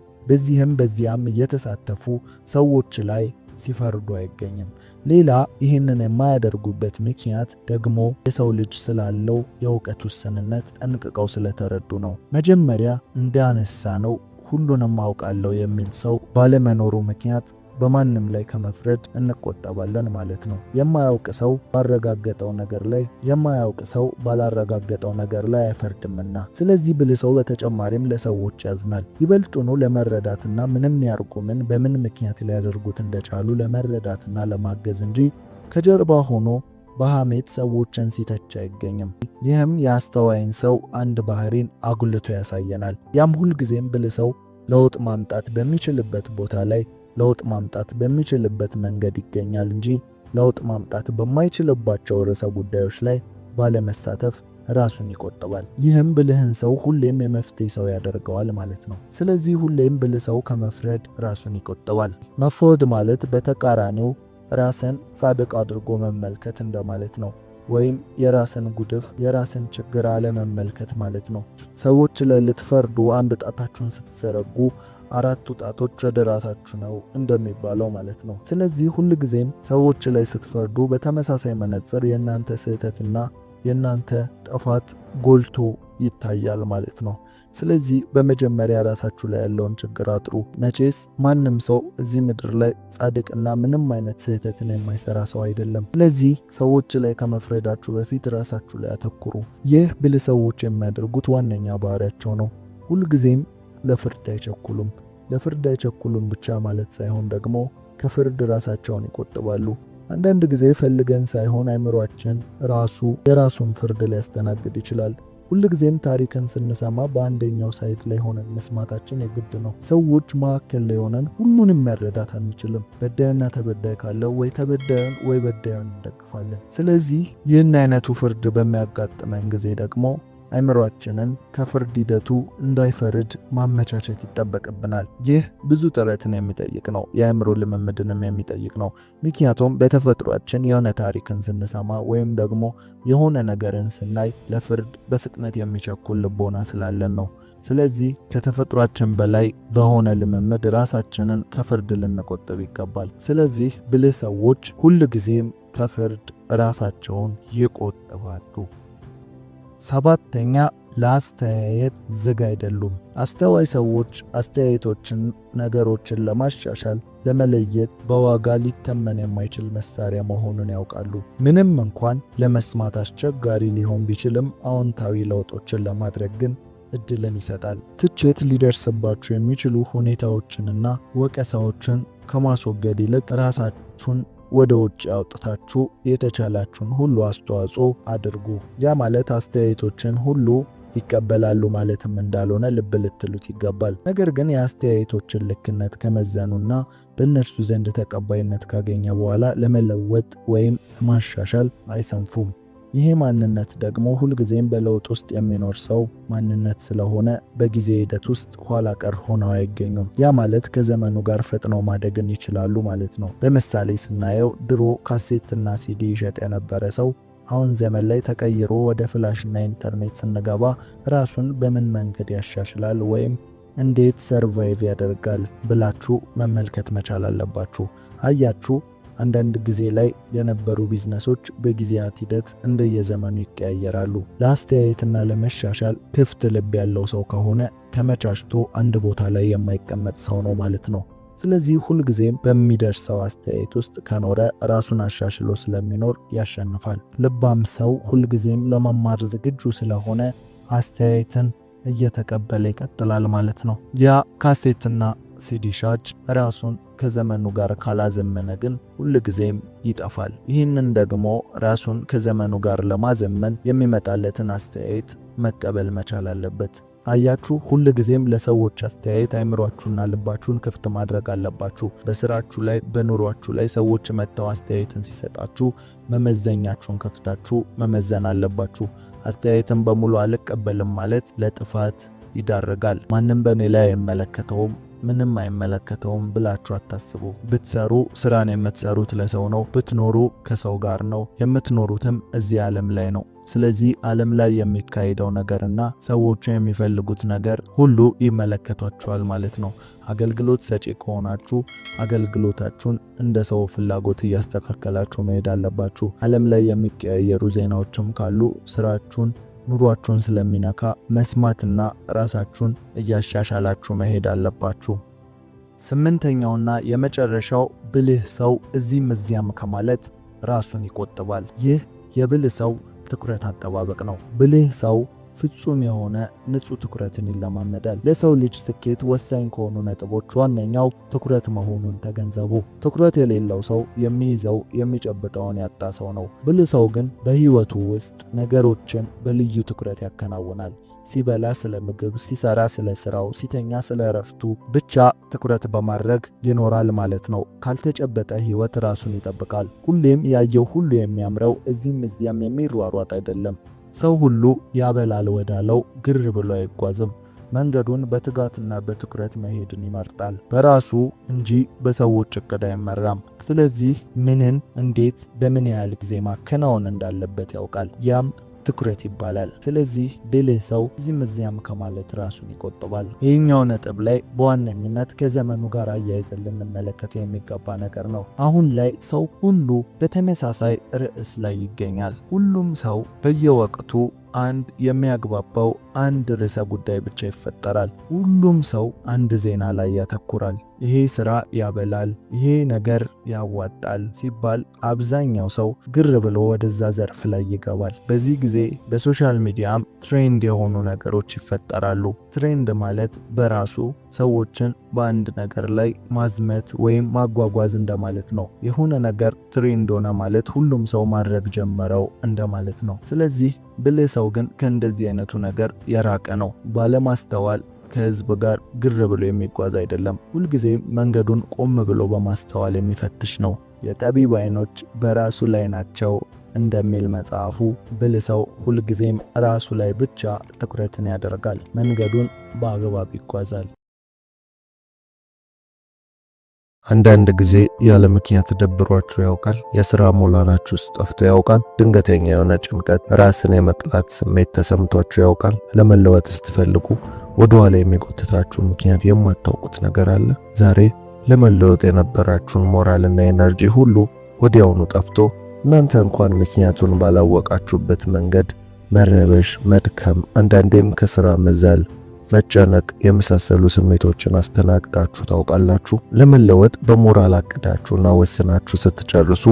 በዚያም እየተሳተፉ ሰዎች ላይ ሲፈርዱ አይገኝም። ሌላ ይህንን የማያደርጉበት ምክንያት ደግሞ የሰው ልጅ ስላለው የእውቀት ውስንነት ጠንቅቀው ስለተረዱ ነው። መጀመሪያ እንዳነሳ ነው ሁሉንም አውቃለሁ የሚል ሰው ባለመኖሩ ምክንያት በማንም ላይ ከመፍረድ እንቆጠባለን ማለት ነው። የማያውቅ ሰው ባላረጋገጠው ነገር ላይ አይፈርድምና። ስለዚህ ብልህ ሰው በተጨማሪም ለሰዎች ያዝናል። ይበልጡኑ ለመረዳትና ምንም ያርቁ ምን በምን ምክንያት ሊያደርጉት እንደቻሉ ለመረዳትና ለማገዝ እንጂ ከጀርባ ሆኖ በሐሜት ሰዎችን ሲተች አይገኝም። ይህም የአስተዋይን ሰው አንድ ባህሪን አጉልቶ ያሳየናል። ያም ሁልጊዜም ብልህ ሰው ለውጥ ማምጣት በሚችልበት ቦታ ላይ ለውጥ ማምጣት በሚችልበት መንገድ ይገኛል እንጂ ለውጥ ማምጣት በማይችልባቸው ርዕሰ ጉዳዮች ላይ ባለመሳተፍ ራሱን ይቆጥባል። ይህም ብልህን ሰው ሁሌም የመፍትሄ ሰው ያደርገዋል ማለት ነው። ስለዚህ ሁሌም ብልህ ሰው ከመፍረድ ራሱን ይቆጥባል። መፍረድ ማለት በተቃራኒው ራስን ጻድቅ አድርጎ መመልከት እንደማለት ነው። ወይም የራስን ጉድፍ የራስን ችግር አለመመልከት ማለት ነው። ሰዎች ላይ ልትፈርዱ አንድ ጣታችሁን ስትዘረጉ አራቱ ጣቶች ወደ ራሳችሁ ነው እንደሚባለው ማለት ነው። ስለዚህ ሁልጊዜም ሰዎች ላይ ስትፈርዱ በተመሳሳይ መነጽር የእናንተ ስህተትና የእናንተ ጥፋት ጎልቶ ይታያል ማለት ነው። ስለዚህ በመጀመሪያ ራሳችሁ ላይ ያለውን ችግር አጥሩ። መቼስ ማንም ሰው እዚህ ምድር ላይ ጻድቅና ምንም አይነት ስህተትን የማይሰራ ሰው አይደለም። ስለዚህ ሰዎች ላይ ከመፍረዳችሁ በፊት ራሳችሁ ላይ አተኩሩ። ይህ ብልህ ሰዎች የሚያደርጉት ዋነኛ ባህሪያቸው ነው። ሁልጊዜም ለፍርድ አይቸኩሉም ብቻ ማለት ሳይሆን ደግሞ ከፍርድ ራሳቸውን ይቆጥባሉ። አንዳንድ ጊዜ ፈልገን ሳይሆን አእምሯችን ራሱ የራሱን ፍርድ ሊያስተናግድ ይችላል። ሁልጊዜም ታሪክን ስንሰማ በአንደኛው ሳይድ ላይ ሆነን መስማታችን የግድ ነው። ሰዎች መካከል ላይ ሆነን ሁሉንም መረዳት አንችልም። በዳይና ተበዳይ ካለው ወይ ተበዳዩን ወይ በዳዩን እንደግፋለን። ስለዚህ ይህን አይነቱ ፍርድ በሚያጋጥመን ጊዜ ደግሞ አእምሯችንን ከፍርድ ሂደቱ እንዳይፈርድ ማመቻቸት ይጠበቅብናል። ይህ ብዙ ጥረትን የሚጠይቅ ነው፣ የአእምሮ ልምምድንም የሚጠይቅ ነው። ምክንያቱም በተፈጥሯችን የሆነ ታሪክን ስንሰማ ወይም ደግሞ የሆነ ነገርን ስናይ ለፍርድ በፍጥነት የሚቸኩል ልቦና ስላለን ነው። ስለዚህ ከተፈጥሯችን በላይ በሆነ ልምምድ ራሳችንን ከፍርድ ልንቆጥብ ይገባል። ስለዚህ ብልህ ሰዎች ሁልጊዜም ከፍርድ ራሳቸውን ይቆጥባሉ። ሰባተኛ ለአስተያየት ዝግ አይደሉም። አስተዋይ ሰዎች አስተያየቶችን፣ ነገሮችን ለማሻሻል ለመለየት በዋጋ ሊተመን የማይችል መሳሪያ መሆኑን ያውቃሉ። ምንም እንኳን ለመስማት አስቸጋሪ ሊሆን ቢችልም አዎንታዊ ለውጦችን ለማድረግ ግን እድልን ይሰጣል። ትችት ሊደርስባችሁ የሚችሉ ሁኔታዎችንና ወቀሳዎችን ከማስወገድ ይልቅ ራሳችሁን ወደ ውጭ አውጥታችሁ የተቻላችሁን ሁሉ አስተዋጽኦ አድርጉ። ያ ማለት አስተያየቶችን ሁሉ ይቀበላሉ ማለትም እንዳልሆነ ልብ ልትሉት ይገባል። ነገር ግን የአስተያየቶችን ልክነት ከመዘኑና በእነርሱ ዘንድ ተቀባይነት ካገኘ በኋላ ለመለወጥ ወይም ማሻሻል አይሰንፉም። ይሄ ማንነት ደግሞ ሁልጊዜም በለውጥ ውስጥ የሚኖር ሰው ማንነት ስለሆነ በጊዜ ሂደት ውስጥ ኋላ ቀር ሆነው አይገኙም። ያ ማለት ከዘመኑ ጋር ፈጥነው ማደግን ይችላሉ ማለት ነው። በምሳሌ ስናየው ድሮ ካሴትና ሲዲ ይሸጥ የነበረ ሰው አሁን ዘመን ላይ ተቀይሮ ወደ ፍላሽና ኢንተርኔት ስንገባ ራሱን በምን መንገድ ያሻሽላል ወይም እንዴት ሰርቫይቭ ያደርጋል ብላችሁ መመልከት መቻል አለባችሁ። አያችሁ፣ አንዳንድ ጊዜ ላይ የነበሩ ቢዝነሶች በጊዜያት ሂደት እንደየዘመኑ ይቀያየራሉ። ለአስተያየትና ለመሻሻል ክፍት ልብ ያለው ሰው ከሆነ ተመቻችቶ አንድ ቦታ ላይ የማይቀመጥ ሰው ነው ማለት ነው። ስለዚህ ሁልጊዜም በሚደርሰው አስተያየት ውስጥ ከኖረ ራሱን አሻሽሎ ስለሚኖር ያሸንፋል። ልባም ሰው ሁልጊዜም ለመማር ዝግጁ ስለሆነ አስተያየትን እየተቀበለ ይቀጥላል ማለት ነው። ያ ካሴትና ሲዲ ሻጭ ራሱን ከዘመኑ ጋር ካላዘመነ ግን ሁልጊዜም ይጠፋል። ይህንን ደግሞ ራሱን ከዘመኑ ጋር ለማዘመን የሚመጣለትን አስተያየት መቀበል መቻል አለበት። አያችሁ፣ ሁልጊዜም ለሰዎች አስተያየት አይምሯችሁና ልባችሁን ክፍት ማድረግ አለባችሁ። በስራችሁ ላይ፣ በኑሯችሁ ላይ ሰዎች መጥተው አስተያየትን ሲሰጣችሁ መመዘኛችሁን ከፍታችሁ መመዘን አለባችሁ። አስተያየትን በሙሉ አልቀበልም ማለት ለጥፋት ይዳረጋል። ማንም በእኔ ላይ አይመለከተውም፣ ምንም አይመለከተውም ብላችሁ አታስቡ። ብትሰሩ ስራን የምትሰሩት ለሰው ነው። ብትኖሩ ከሰው ጋር ነው። የምትኖሩትም እዚህ ዓለም ላይ ነው። ስለዚህ ዓለም ላይ የሚካሄደው ነገርና ሰዎች የሚፈልጉት ነገር ሁሉ ይመለከቷቸዋል ማለት ነው። አገልግሎት ሰጪ ከሆናችሁ አገልግሎታችሁን እንደ ሰው ፍላጎት እያስተካከላችሁ መሄድ አለባችሁ። ዓለም ላይ የሚቀያየሩ ዜናዎችም ካሉ ስራችሁን፣ ኑሯችሁን ስለሚነካ መስማትና ራሳችሁን እያሻሻላችሁ መሄድ አለባችሁ። ስምንተኛውና የመጨረሻው ብልህ ሰው እዚህም እዚያም ከማለት ራሱን ይቆጥባል። ይህ የብልህ ሰው ትኩረት አጠባበቅ ነው። ብልህ ሰው ፍጹም የሆነ ንጹህ ትኩረትን ይለማመዳል። ለሰው ልጅ ስኬት ወሳኝ ከሆኑ ነጥቦች ዋነኛው ትኩረት መሆኑን ተገንዘቡ። ትኩረት የሌለው ሰው የሚይዘው የሚጨብጠውን ያጣ ሰው ነው። ብልህ ሰው ግን በህይወቱ ውስጥ ነገሮችን በልዩ ትኩረት ያከናውናል። ሲበላ ስለ ምግብ፣ ሲሰራ ስለ ስራው፣ ሲተኛ ስለ እረፍቱ ብቻ ትኩረት በማድረግ ይኖራል ማለት ነው። ካልተጨበጠ ህይወት ራሱን ይጠብቃል። ሁሌም ያየው ሁሉ የሚያምረው እዚህም እዚያም የሚሯሯጥ አይደለም። ሰው ሁሉ ያበላል ወዳለው ግር ብሎ አይጓዝም። መንገዱን በትጋትና በትኩረት መሄድን ይመርጣል። በራሱ እንጂ በሰዎች እቅድ አይመራም። ስለዚህ ምንን፣ እንዴት፣ በምን ያህል ጊዜ ማከናወን እንዳለበት ያውቃል። ያም ትኩረት ይባላል። ስለዚህ ብልህ ሰው እዚህም እዚያም ከማለት ራሱን ይቆጥባል። ይህኛው ነጥብ ላይ በዋነኝነት ከዘመኑ ጋር አያይዘን ልንመለከት የሚገባ ነገር ነው። አሁን ላይ ሰው ሁሉ በተመሳሳይ ርዕስ ላይ ይገኛል። ሁሉም ሰው በየወቅቱ አንድ የሚያግባባው አንድ ርዕሰ ጉዳይ ብቻ ይፈጠራል። ሁሉም ሰው አንድ ዜና ላይ ያተኩራል። ይሄ ስራ ያበላል፣ ይሄ ነገር ያዋጣል ሲባል አብዛኛው ሰው ግር ብሎ ወደዛ ዘርፍ ላይ ይገባል። በዚህ ጊዜ በሶሻል ሚዲያም ትሬንድ የሆኑ ነገሮች ይፈጠራሉ። ትሬንድ ማለት በራሱ ሰዎችን በአንድ ነገር ላይ ማዝመት ወይም ማጓጓዝ እንደማለት ነው። የሆነ ነገር ትሬንድ ሆነ ማለት ሁሉም ሰው ማድረግ ጀመረው እንደማለት ነው። ስለዚህ ብልህ ሰው ግን ከእንደዚህ አይነቱ ነገር የራቀ ነው። ባለማስተዋል ከህዝብ ጋር ግር ብሎ የሚጓዝ አይደለም። ሁልጊዜም መንገዱን ቆም ብሎ በማስተዋል የሚፈትሽ ነው። የጠቢብ ዓይኖች በራሱ ላይ ናቸው እንደሚል መጽሐፉ፣ ብልህ ሰው ሁልጊዜም ራሱ ላይ ብቻ ትኩረትን ያደርጋል። መንገዱን በአግባብ ይጓዛል። አንዳንድ ጊዜ ያለ ምክንያት ደብሯችሁ ያውቃል? የሥራ ሞራላችሁ ውስጥ ጠፍቶ ያውቃል? ድንገተኛ የሆነ ጭንቀት፣ ራስን የመጥላት ስሜት ተሰምቷችሁ ያውቃል? ለመለወጥ ስትፈልጉ ወደ ኋላ የሚጎትታችሁ ምክንያት የማታውቁት ነገር አለ? ዛሬ ለመለወጥ የነበራችሁን ሞራልና ኤነርጂ ሁሉ ወዲያውኑ ጠፍቶ እናንተ እንኳን ምክንያቱን ባላወቃችሁበት መንገድ መረበሽ፣ መድከም፣ አንዳንዴም ከሥራ መዛል፣ መጨነቅ የመሳሰሉ ስሜቶችን አስተናግዳችሁ ታውቃላችሁ? ለመለወጥ በሞራል አቅዳችሁና ወስናችሁ ስትጨርሱ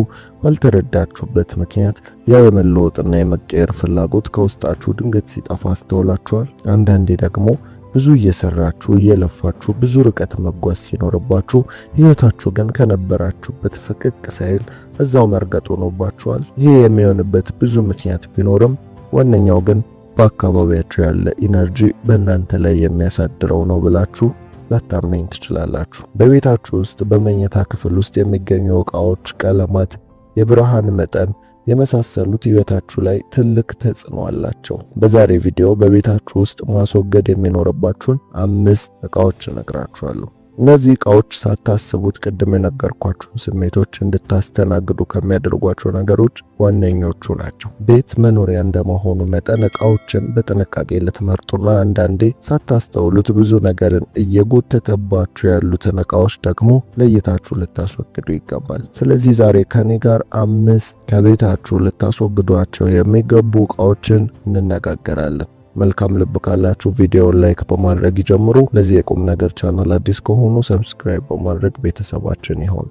ባልተረዳችሁበት ምክንያት ያ የመለወጥና የመቀየር ፍላጎት ከውስጣችሁ ድንገት ሲጠፋ አስተውላችኋል? አንዳንዴ ደግሞ ብዙ እየሰራችሁ እየለፋችሁ ብዙ ርቀት መጓዝ ሲኖርባችሁ ሕይወታችሁ ግን ከነበራችሁበት ፈቀቅ ሳይል እዛው መርገጥ ሆኖባችኋል። ይሄ የሚሆንበት ብዙ ምክንያት ቢኖርም ዋነኛው ግን በአካባቢያችሁ ያለ ኢነርጂ በእናንተ ላይ የሚያሳድረው ነው ብላችሁ ላታምነኝ ትችላላችሁ። በቤታችሁ ውስጥ በመኝታ ክፍል ውስጥ የሚገኙ ዕቃዎች፣ ቀለማት፣ የብርሃን መጠን የመሳሰሉት ሕይወታችሁ ላይ ትልቅ ተጽዕኖ አላቸው። በዛሬ ቪዲዮ በቤታችሁ ውስጥ ማስወገድ የሚኖርባችሁን 5 ዕቃዎች እነግራችኋለሁ። እነዚህ ዕቃዎች ሳታስቡት ቅድም የነገርኳችሁን ስሜቶች እንድታስተናግዱ ከሚያደርጓቸው ነገሮች ዋነኞቹ ናቸው። ቤት መኖሪያ እንደመሆኑ መጠን ዕቃዎችን በጥንቃቄ ልትመርጡና አንዳንዴ ሳታስተውሉት ብዙ ነገርን እየጎተተባችሁ ያሉትን ዕቃዎች ደግሞ ለይታችሁ ልታስወግዱ ይገባል። ስለዚህ ዛሬ ከኔ ጋር 5 ከቤታችሁ ልታስወግዷቸው የሚገቡ ዕቃዎችን እንነጋገራለን። መልካም ልብ ካላችሁ ቪዲዮውን ላይክ በማድረግ ይጀምሩ። ለዚህ የቁም ነገር ቻናል አዲስ ከሆኑ ሰብስክራይብ በማድረግ ቤተሰባችን ይሁኑ።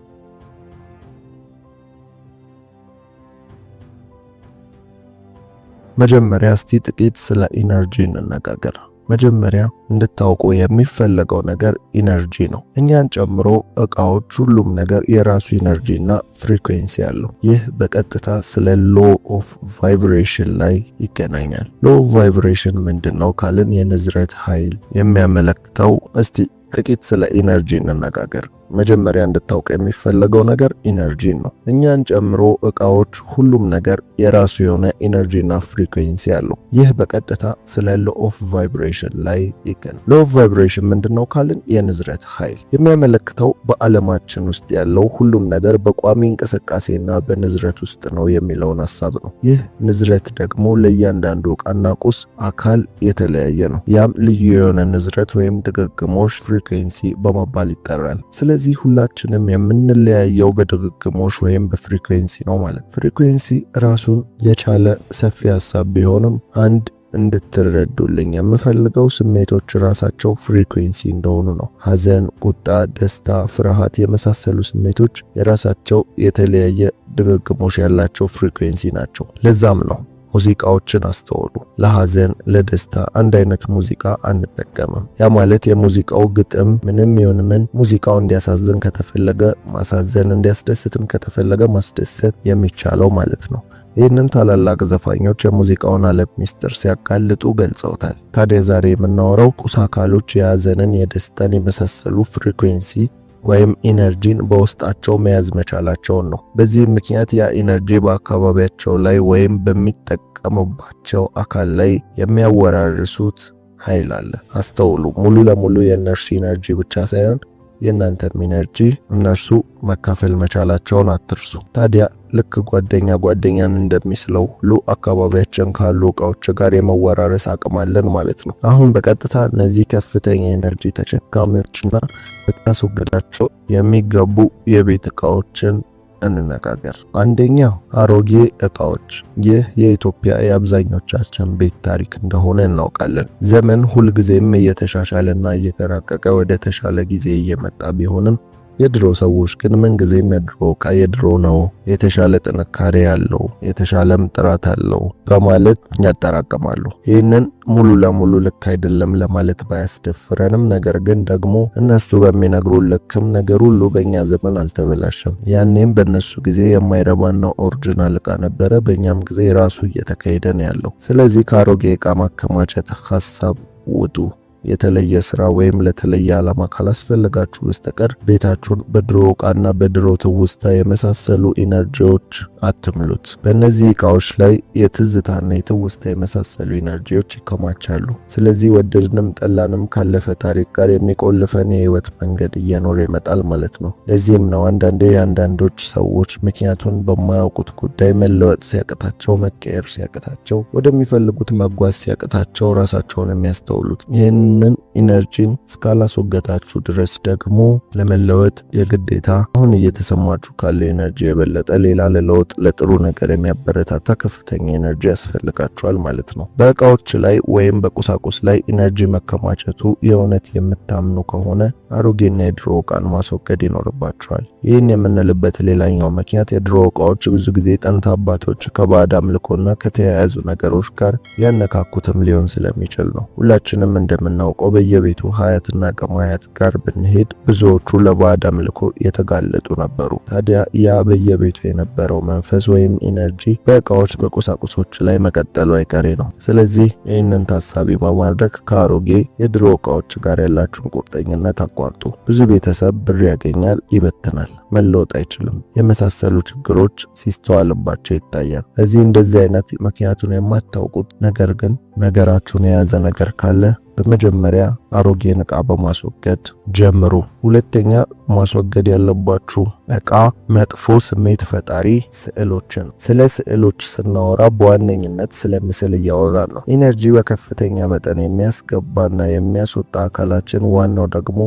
መጀመሪያ እስቲ ጥቂት ስለ ኢነርጂ እንነጋገር። መጀመሪያ እንድታውቁ የሚፈለገው ነገር ኢነርጂ ነው። እኛን ጨምሮ እቃዎች፣ ሁሉም ነገር የራሱ ኢነርጂ እና ፍሪኩዌንሲ አለው። ይህ በቀጥታ ስለ ሎ ኦፍ ቫይብሬሽን ላይ ይገናኛል። ሎ ኦፍ ቫይብሬሽን ምንድነው ካልን የንዝረት ኃይል የሚያመለክተው። እስቲ ጥቂት ስለ ኢነርጂ እንነጋገር። መጀመሪያ እንድታውቅ የሚፈለገው ነገር ኢነርጂ ነው። እኛን ጨምሮ እቃዎች፣ ሁሉም ነገር የራሱ የሆነ ኢነርጂና ፍሪኩዌንሲ አለው። ይህ በቀጥታ ስለ ሎ ኦፍ ቫይብሬሽን ላይ ይገናኛል። ሎ ኦፍ ቫይብሬሽን ምንድነው ካልን የንዝረት ኃይል የሚያመለክተው በዓለማችን ውስጥ ያለው ሁሉም ነገር በቋሚ እንቅስቃሴና በንዝረት ውስጥ ነው የሚለውን ሐሳብ ነው። ይህ ንዝረት ደግሞ ለእያንዳንዱ ዕቃና ቁስ አካል የተለያየ ነው። ያም ልዩ የሆነ ንዝረት ወይም ድግግሞሽ ፍሪኩዌንሲ በመባል ይጠራል። ስለዚህ ሁላችንም የምንለያየው በድግግሞሽ ወይም በፍሪኩዌንሲ ነው ማለት። ፍሪኩዌንሲ ራሱን የቻለ ሰፊ ሐሳብ ቢሆንም አንድ እንድትረዱልኝ የምፈልገው ስሜቶች ራሳቸው ፍሪኩዌንሲ እንደሆኑ ነው። ሐዘን፣ ቁጣ፣ ደስታ፣ ፍርሃት የመሳሰሉ ስሜቶች የራሳቸው የተለያየ ድግግሞሽ ያላቸው ፍሪኩዌንሲ ናቸው። ለዛም ነው ሙዚቃዎችን አስተውሉ። ለሐዘን፣ ለደስታ አንድ አይነት ሙዚቃ አንጠቀምም። ያ ማለት የሙዚቃው ግጥም ምንም ይሁን ምን ሙዚቃው እንዲያሳዝን ከተፈለገ ማሳዘን፣ እንዲያስደስትም ከተፈለገ ማስደሰት የሚቻለው ማለት ነው። ይህንን ታላላቅ ዘፋኞች የሙዚቃውን ዓለም ሚስጥር ሲያጋልጡ ገልጸውታል። ታዲያ ዛሬ የምናወራው ቁስ አካሎች የሐዘንን፣ የደስታን የመሳሰሉ ፍሪኩዌንሲ ወይም ኢነርጂን በውስጣቸው መያዝ መቻላቸውን ነው። በዚህ ምክንያት ያ ኢነርጂ በአካባቢያቸው ላይ ወይም በሚጠቀሙባቸው አካል ላይ የሚያወራርሱት ኃይል አለ። አስተውሉ። ሙሉ ለሙሉ የእነርሱ ኢነርጂ ብቻ ሳይሆን የእናንተም ኢነርጂ እነርሱ መካፈል መቻላቸውን አትርሱ። ታዲያ ልክ ጓደኛን እንደሚስለው ሁሉ አካባቢያችን ካሉ እቃዎች ጋር የመወራረስ አቅም አለን ማለት ነው። አሁን በቀጥታ እነዚህ ከፍተኛ ኤነርጂ ተሸካሚዎችና ልታስወግዳቸው የሚገቡ የቤት እቃዎችን እንነጋገር። አንደኛ አሮጌ እቃዎች። ይህ የኢትዮጵያ የአብዛኞቻችን ቤት ታሪክ እንደሆነ እናውቃለን። ዘመን ሁልጊዜም እየተሻሻለና እየተራቀቀ ወደ ተሻለ ጊዜ እየመጣ ቢሆንም የድሮ ሰዎች ግን ምንጊዜም የድሮ እቃ የድሮ ነው፣ የተሻለ ጥንካሬ ያለው፣ የተሻለም ጥራት አለው በማለት ያጠራቅማሉ። ይህንን ሙሉ ለሙሉ ልክ አይደለም ለማለት ባያስደፍረንም፣ ነገር ግን ደግሞ እነሱ በሚነግሩን ልክም ነገር ሁሉ በእኛ ዘመን አልተበላሸም። ያኔም በእነሱ ጊዜ የማይረባና ኦሪጂናል እቃ ነበረ፣ በእኛም ጊዜ ራሱ እየተካሄደ ነው ያለው። ስለዚህ ከአሮጌ እቃ ማከማቸት ሐሳብ ውጡ። የተለየ ስራ ወይም ለተለየ ዓላማ ካላስፈልጋችሁ በስተቀር ቤታችሁን በድሮ ዕቃና በድሮ ትውስታ የመሳሰሉ ኢነርጂዎች አትምሉት። በእነዚህ ዕቃዎች ላይ የትዝታና የትውስታ የመሳሰሉ ኢነርጂዎች ይከማቻሉ። ስለዚህ ወደድንም ጠላንም ካለፈ ታሪክ ጋር የሚቆልፈን የህይወት መንገድ እየኖረ ይመጣል ማለት ነው። ለዚህም ነው አንዳንዶች ሰዎች ምክንያቱን በማያውቁት ጉዳይ መለወጥ ሲያቅታቸው፣ መቀየር ሲያቅታቸው፣ ወደሚፈልጉት መጓዝ ሲያቅታቸው ራሳቸውን የሚያስተውሉት። ይህንን ኢነርጂን እስካላስወገዳችሁ ድረስ ደግሞ ለመለወጥ የግዴታ አሁን እየተሰማችሁ ካለው ኢነርጂ የበለጠ ሌላ ለለውጥ ለጥሩ ነገር የሚያበረታታ ከፍተኛ ኢነርጂ ያስፈልጋችኋል ማለት ነው። በእቃዎች ላይ ወይም በቁሳቁስ ላይ ኢነርጂ መከማቸቱ የእውነት የምታምኑ ከሆነ አሮጌና የድሮ ዕቃን ማስወገድ ይኖርባችኋል። ይህን የምንልበት ሌላኛው ምክንያት የድሮ ዕቃዎች ብዙ ጊዜ ጥንት አባቶች ከባዕድ አምልኮና ከተያያዙ ነገሮች ጋር ያነካኩትም ሊሆን ስለሚችል ነው። ሁላችንም እንደምናውቀው በየቤቱ ሀያትና ቀማያት ጋር ብንሄድ ብዙዎቹ ለባዕድ አምልኮ የተጋለጡ ነበሩ። ታዲያ ያ በየቤቱ የነበረው መንፈስ ወይም ኢነርጂ በእቃዎች በቁሳቁሶች ላይ መቀጠሉ አይቀሬ ነው። ስለዚህ ይህንን ታሳቢ በማድረግ ከአሮጌ የድሮ ዕቃዎች ጋር ያላችሁን ቁርጠኝነት አቋርጡ። ብዙ ቤተሰብ ብር ያገኛል፣ ይበትናል፣ መለወጥ አይችልም የመሳሰሉ ችግሮች ሲስተዋልባቸው ይታያል። እዚህ እንደዚህ አይነት ምክንያቱን የማታውቁት ነገር ግን ነገራችሁን የያዘ ነገር ካለ በመጀመሪያ አሮጌን ዕቃ በማስወገድ ጀምሩ። ሁለተኛ ማስወገድ ያለባችሁ ዕቃ መጥፎ ስሜት ፈጣሪ ስዕሎችን። ስለ ስዕሎች ስናወራ በዋነኝነት ስለ ምስል እያወራን ነው። ኢነርጂ በከፍተኛ መጠን የሚያስገባና የሚያስወጣ አካላችን ዋናው ደግሞ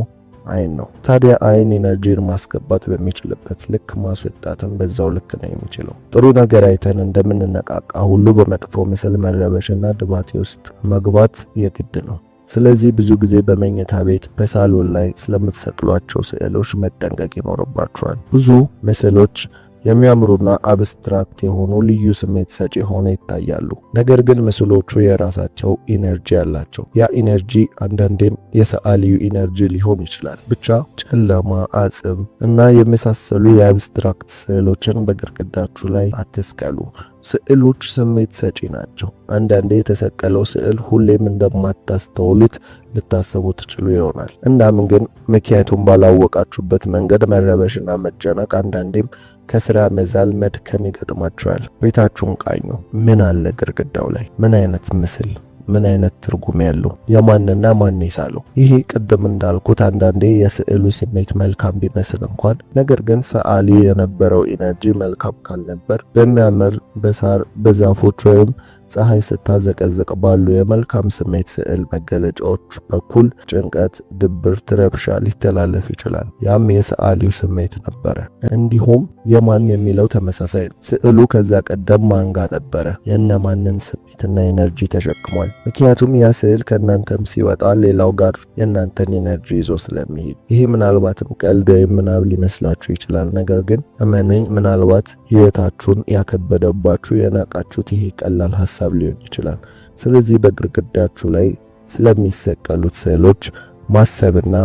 አይን ነው። ታዲያ አይን ኢነርጂን ማስገባት በሚችልበት ልክ ማስወጣትም በዛው ልክ ነው የሚችለው። ጥሩ ነገር አይተን እንደምንነቃቃ ሁሉ በመጥፎ ምስል መረበሽና ድባቴ ውስጥ መግባት የግድ ነው። ስለዚህ ብዙ ጊዜ በመኝታ ቤት በሳሎን ላይ ስለምትሰቅሏቸው ስዕሎች መጠንቀቅ ይኖርባቸዋል። ብዙ ምስሎች የሚያምሩና አብስትራክት የሆኑ ልዩ ስሜት ሰጪ ሆነው ይታያሉ። ነገር ግን ምስሎቹ የራሳቸው ኢነርጂ አላቸው። ያ ኢነርጂ አንዳንዴም የሰዓሊው ኢነርጂ ሊሆን ይችላል። ብቻ ጨለማ፣ አጽም እና የመሳሰሉ የአብስትራክት ስዕሎችን በግድግዳችሁ ላይ አትስቀሉ። ስዕሎች ስሜት ሰጪ ናቸው። አንዳንዴ የተሰቀለው ስዕል ሁሌም እንደማታስተውሉት ልታስቡ ትችሉ ይሆናል። እናም ግን ምክንያቱም ባላወቃችሁበት መንገድ መረበሽና መጨነቅ አንዳንዴም ከስራ መዛል መድከም ይገጥማችኋል። ቤታችሁን ቃኙ። ምን አለ ግድግዳው ላይ? ምን አይነት ምስል፣ ምን አይነት ትርጉም ያለው? የማንና ማን ይሳለው? ይሄ ቅድም እንዳልኩት አንዳንዴ የስዕሉ ስሜት መልካም ቢመስል እንኳን ነገር ግን ሰዓሊ የነበረው ኢነርጂ መልካም ካልነበር በሚያምር በሳር በዛፎች ወይም ፀሐይ ስታዘቀዝቅ ባሉ የመልካም ስሜት ስዕል መገለጫዎች በኩል ጭንቀት፣ ድብርት፣ ረብሻ ሊተላለፍ ይችላል። ያም የሰዓሊው ስሜት ነበረ። እንዲሁም የማን የሚለው ተመሳሳይ ነው። ስዕሉ ከዛ ቀደም ማን ጋር ነበረ? የእነማንን ስሜትና ኤነርጂ ተሸክሟል? ምክንያቱም ያ ስዕል ከእናንተም ሲወጣ ሌላው ጋር የእናንተን ኤነርጂ ይዞ ስለሚሄድ። ይሄ ምናልባትም ቀልድ ወይም ምናብ ሊመስላችሁ ይችላል። ነገር ግን እመኑኝ፣ ምናልባት ህይወታችሁን ያከበደባችሁ የናቃችሁት ይሄ ቀላል ሐሳብ ሊሆን ይችላል። ስለዚህ በግድግዳችሁ ላይ ስለሚሰቀሉት ስዕሎች ማሰብና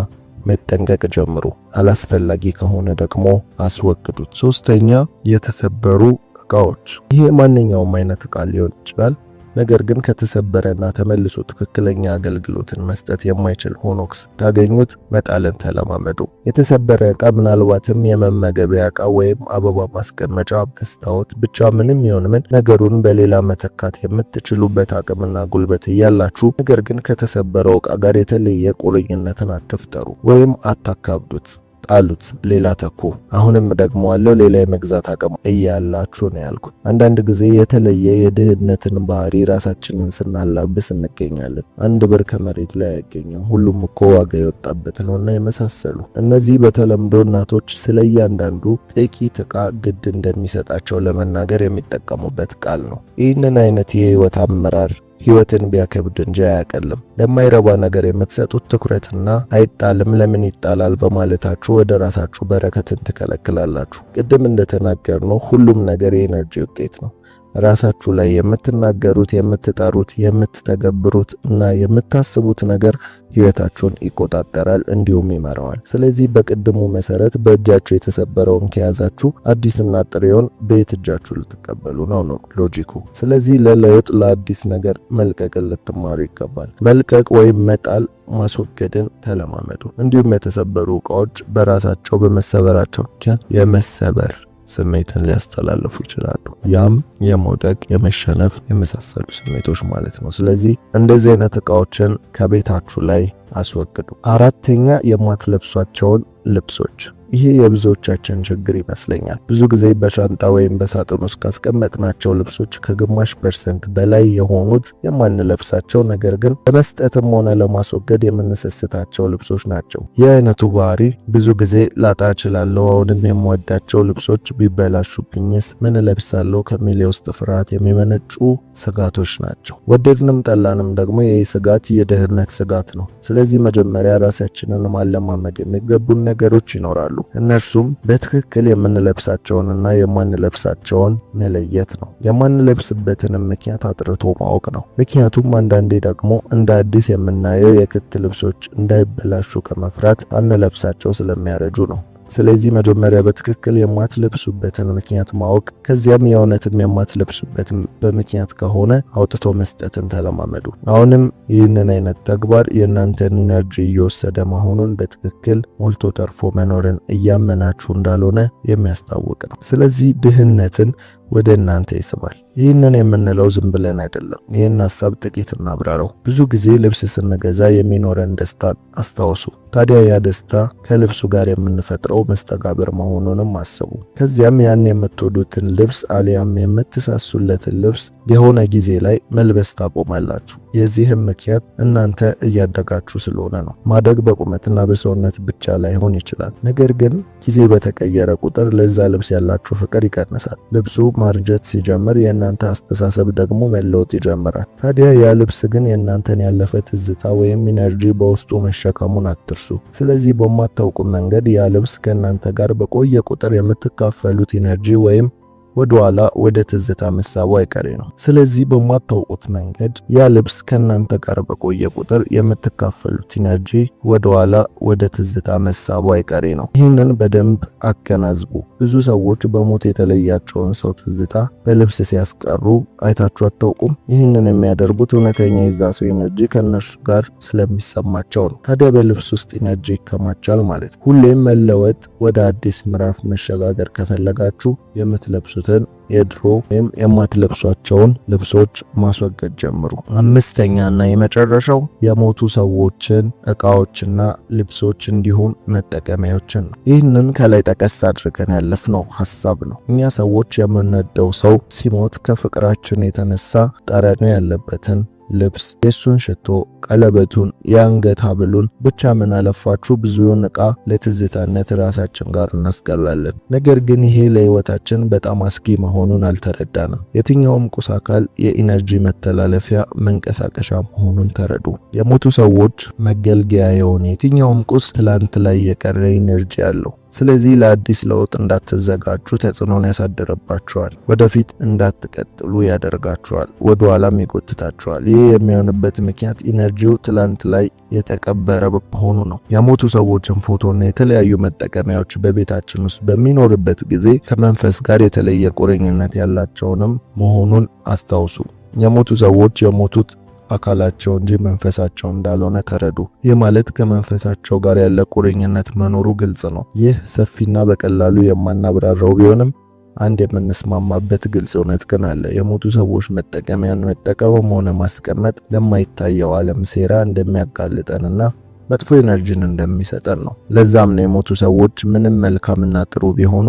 መጠንቀቅ ጀምሩ። አላስፈላጊ ከሆነ ደግሞ አስወግዱት። ሶስተኛ፣ የተሰበሩ ዕቃዎች። ይሄ ማንኛውም አይነት ዕቃ ሊሆን ይችላል። ነገር ግን ከተሰበረና ተመልሶ ትክክለኛ አገልግሎትን መስጠት የማይችል ሆኖ ስታገኙት መጣልን ተለማመዱ። የተሰበረ ዕቃ ምናልባትም የመመገቢያ ዕቃ ወይም አበባ ማስቀመጫ፣ መስታወት፣ ብቻ ምንም ይሁን ምን ነገሩን በሌላ መተካት የምትችሉበት አቅምና ጉልበት እያላችሁ ነገር ግን ከተሰበረው ዕቃ ጋር የተለየ ቁርኝነትን አትፍጠሩ ወይም አታካብዱት። ጣሉት፣ ሌላ ተኩ። አሁንም ደግሞ አለው ሌላ የመግዛት አቅም እያላችሁ ነው ያልኩት። አንዳንድ ጊዜ የተለየ የድህነትን ባህሪ ራሳችንን ስናላብስ እንገኛለን። አንድ ብር ከመሬት ላይ አይገኝም፣ ሁሉም እኮ ዋጋ የወጣበት ነውና የመሳሰሉ። እነዚህ በተለምዶ እናቶች ስለ እያንዳንዱ ጥቂት ዕቃ ግድ እንደሚሰጣቸው ለመናገር የሚጠቀሙበት ቃል ነው። ይህንን አይነት የህይወት አመራር ህይወትን ቢያከብድ እንጂ አያቀልም። ለማይረባ ነገር የምትሰጡት ትኩረትና አይጣልም ለምን ይጣላል በማለታችሁ ወደ ራሳችሁ በረከትን ትከለክላላችሁ። ቅድም እንደተናገርነው ሁሉም ነገር የኤነርጂ ውጤት ነው። ራሳችሁ ላይ የምትናገሩት፣ የምትጠሩት፣ የምትተገብሩት እና የምታስቡት ነገር ህይወታችሁን ይቆጣጠራል እንዲሁም ይመራዋል። ስለዚህ በቅድሙ መሰረት በእጃችሁ የተሰበረውን ከያዛችሁ አዲስና ጥሬውን በየት እጃችሁ ልትቀበሉ ነው ሎጂኩ። ስለዚህ ለለውጥ ለአዲስ ነገር መልቀቅን ልትማሩ ይገባል። መልቀቅ ወይም መጣል ማስወገድን ተለማመዱ። እንዲሁም የተሰበሩ ዕቃዎች በራሳቸው በመሰበራቸው ምክንያት የመሰበር ስሜትን ሊያስተላልፉ ይችላሉ። ያም የመውደቅ፣ የመሸነፍ የመሳሰሉ ስሜቶች ማለት ነው። ስለዚህ እንደዚህ አይነት ዕቃዎችን ከቤታችሁ ላይ አስወግዱ። አራተኛ፣ የማትለብሷቸውን ልብሶች። ይሄ የብዙዎቻችን ችግር ይመስለኛል። ብዙ ጊዜ በሻንጣ ወይም በሳጥን ውስጥ ካስቀመጥናቸው ልብሶች ከ10% በላይ የሆኑት የማንለብሳቸው ነገር ግን ለመስጠትም ሆነ ለማስወገድ የምንሰስታቸው ልብሶች ናቸው። ይህ አይነቱ ባህሪ ብዙ ጊዜ ላጣ እችላለሁ፣ አሁንም የምወዳቸው ልብሶች ቢበላሹብኝስ፣ ምን እለብሳለሁ ከሚል የውስጥ ፍርሃት የሚመነጩ ስጋቶች ናቸው። ወደድንም ጠላንም ደግሞ ይህ ስጋት የድህነት ስጋት ነው። ስለዚህ መጀመሪያ ራሳችንን ማለማመድ የሚገቡን ነገሮች ይኖራሉ። እነርሱም በትክክል የምንለብሳቸውንና የማንለብሳቸውን መለየት ነው። የማንለብስበትን ምክንያት አጥርቶ ማወቅ ነው። ምክንያቱም አንዳንዴ ደግሞ እንደ አዲስ የምናየው የክት ልብሶች እንዳይበላሹ ከመፍራት አንለብሳቸው ስለሚያረጁ ነው። ስለዚህ መጀመሪያ በትክክል የማትለብሱበትን ምክንያት ማወቅ፣ ከዚያም የእውነትም የማትለብሱበት በምክንያት ከሆነ አውጥቶ መስጠትን ተለማመዱ። አሁንም ይህንን አይነት ተግባር የእናንተን ኢነርጂ እየወሰደ መሆኑን በትክክል ሞልቶ ተርፎ መኖርን እያመናችሁ እንዳልሆነ የሚያስታውቅ ነው። ስለዚህ ድህነትን ወደ እናንተ ይስባል። ይህንን የምንለው ዝም ብለን አይደለም። ይህን ሐሳብ ጥቂት እናብራራው። ብዙ ጊዜ ልብስ ስንገዛ የሚኖረን ደስታ አስታውሱ። ታዲያ ያ ደስታ ከልብሱ ጋር የምንፈጥረው መስተጋብር መሆኑንም አስቡ። ከዚያም ያን የምትወዱትን ልብስ አሊያም የምትሳሱለትን ልብስ የሆነ ጊዜ ላይ መልበስ ታቆማላችሁ። የዚህም ምክንያት እናንተ እያደጋችሁ ስለሆነ ነው። ማደግ በቁመትና በሰውነት ብቻ ላይሆን ይችላል። ነገር ግን ጊዜ በተቀየረ ቁጥር ለዛ ልብስ ያላችሁ ፍቅር ይቀንሳል። ልብሱ ማርጀት ሲጀምር የእናንተ አስተሳሰብ ደግሞ መለወጥ ይጀምራል። ታዲያ ያ ልብስ ግን የእናንተን ያለፈ ትዝታ ወይም ኢነርጂ በውስጡ መሸከሙን አትርሱ። ስለዚህ በማታውቁ መንገድ ያ ልብስ ከእናንተ ጋር በቆየ ቁጥር የምትካፈሉት ኢነርጂ ወይም ወደ ኋላ ወደ ትዝታ መሳቡ አይቀሬ ነው። ስለዚህ በማታውቁት መንገድ ያ ልብስ ከእናንተ ጋር በቆየ ቁጥር የምትካፈሉት ኢነርጂ ወደ ኋላ ወደ ትዝታ መሳቡ አይቀሬ ነው። ይህንን በደንብ አገናዝቡ። ብዙ ሰዎች በሞት የተለያቸውን ሰው ትዝታ በልብስ ሲያስቀሩ አይታችሁ አታውቁም? ይህንን የሚያደርጉት እውነተኛ የዛ ሰው ኢነርጂ ከእነርሱ ጋር ስለሚሰማቸው ነው። ታዲያ በልብስ ውስጥ ኢነርጂ ይከማቻል ማለት ነው። ሁሌም መለወጥ፣ ወደ አዲስ ምዕራፍ መሸጋገር ከፈለጋችሁ የምትለብሱትን የድሮ ወይም የማትለብሷቸውን ልብሶች ማስወገድ ጀምሩ። አምስተኛና የመጨረሻው የሞቱ ሰዎችን ዕቃዎችና ልብሶች እንዲሁም መጠቀሚያዎችን ነው። ይህንን ከላይ ጠቀስ አድርገን ያለፍነው ሐሳብ ነው። እኛ ሰዎች የምንወደው ሰው ሲሞት ከፍቅራችን የተነሳ ጠረኑ ያለበትን ልብስ፣ የሱን ሽቶ፣ ቀለበቱን፣ የአንገት ሐብሉን ብቻ ምን አለፋችሁ ብዙውን ዕቃ ለትዝታነት ራሳችን ጋር እናስቀራለን። ነገር ግን ይሄ ለሕይወታችን በጣም አስጊ መሆኑን አልተረዳንም። የትኛውም ቁስ አካል የኢነርጂ መተላለፊያ መንቀሳቀሻ መሆኑን ተረዱ። የሞቱ ሰዎች መገልገያ የሆነ የትኛውም ቁስ ትላንት ላይ የቀረ ኢነርጂ አለው። ስለዚህ ለአዲስ ለውጥ እንዳትዘጋጁ ተጽዕኖን ያሳድርባችኋል። ወደፊት እንዳትቀጥሉ ያደርጋችኋል፣ ወደ ኋላም ይጎትታችኋል። ይህ የሚሆንበት ምክንያት ኢነርጂው ትላንት ላይ የተቀበረ በመሆኑ ነው። የሞቱ ሰዎችን ፎቶና የተለያዩ መጠቀሚያዎች በቤታችን ውስጥ በሚኖርበት ጊዜ ከመንፈስ ጋር የተለየ ቁርኝነት ያላቸውንም መሆኑን አስታውሱ። የሞቱ ሰዎች የሞቱት አካላቸው እንጂ መንፈሳቸው እንዳልሆነ ተረዱ። ይህ ማለት ከመንፈሳቸው ጋር ያለ ቁርኝነት መኖሩ ግልጽ ነው። ይህ ሰፊና በቀላሉ የማናብራራው ቢሆንም አንድ የምንስማማበት ግልጽ እውነት ግን አለ። የሞቱ ሰዎች መጠቀሚያን መጠቀምም ሆነ ማስቀመጥ ለማይታየው ዓለም ሴራ እንደሚያጋልጠንና መጥፎ ኢነርጂን እንደሚሰጠን ነው። ለዛም ነው የሞቱ ሰዎች ምንም መልካምና ጥሩ ቢሆኑ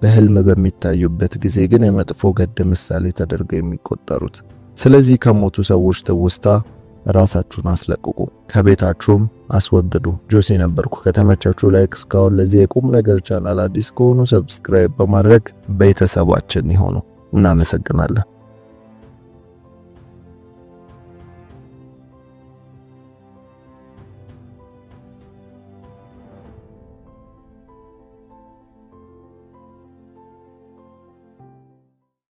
በህልም በሚታዩበት ጊዜ ግን የመጥፎ ገድ ምሳሌ ተደርገው የሚቆጠሩት። ስለዚህ ከሞቱ ሰዎች ትውስታ ራሳችሁን አስለቅቁ፣ ከቤታችሁም አስወግዱ። ጆሲ ነበርኩ። ከተመቻችሁ ላይክ፣ እስካሁን ለዚህ የቁም ነገር ቻናል አዲስ ከሆኑ ሰብስክራይብ በማድረግ ቤተሰባችን ይሆኑ። እናመሰግናለን።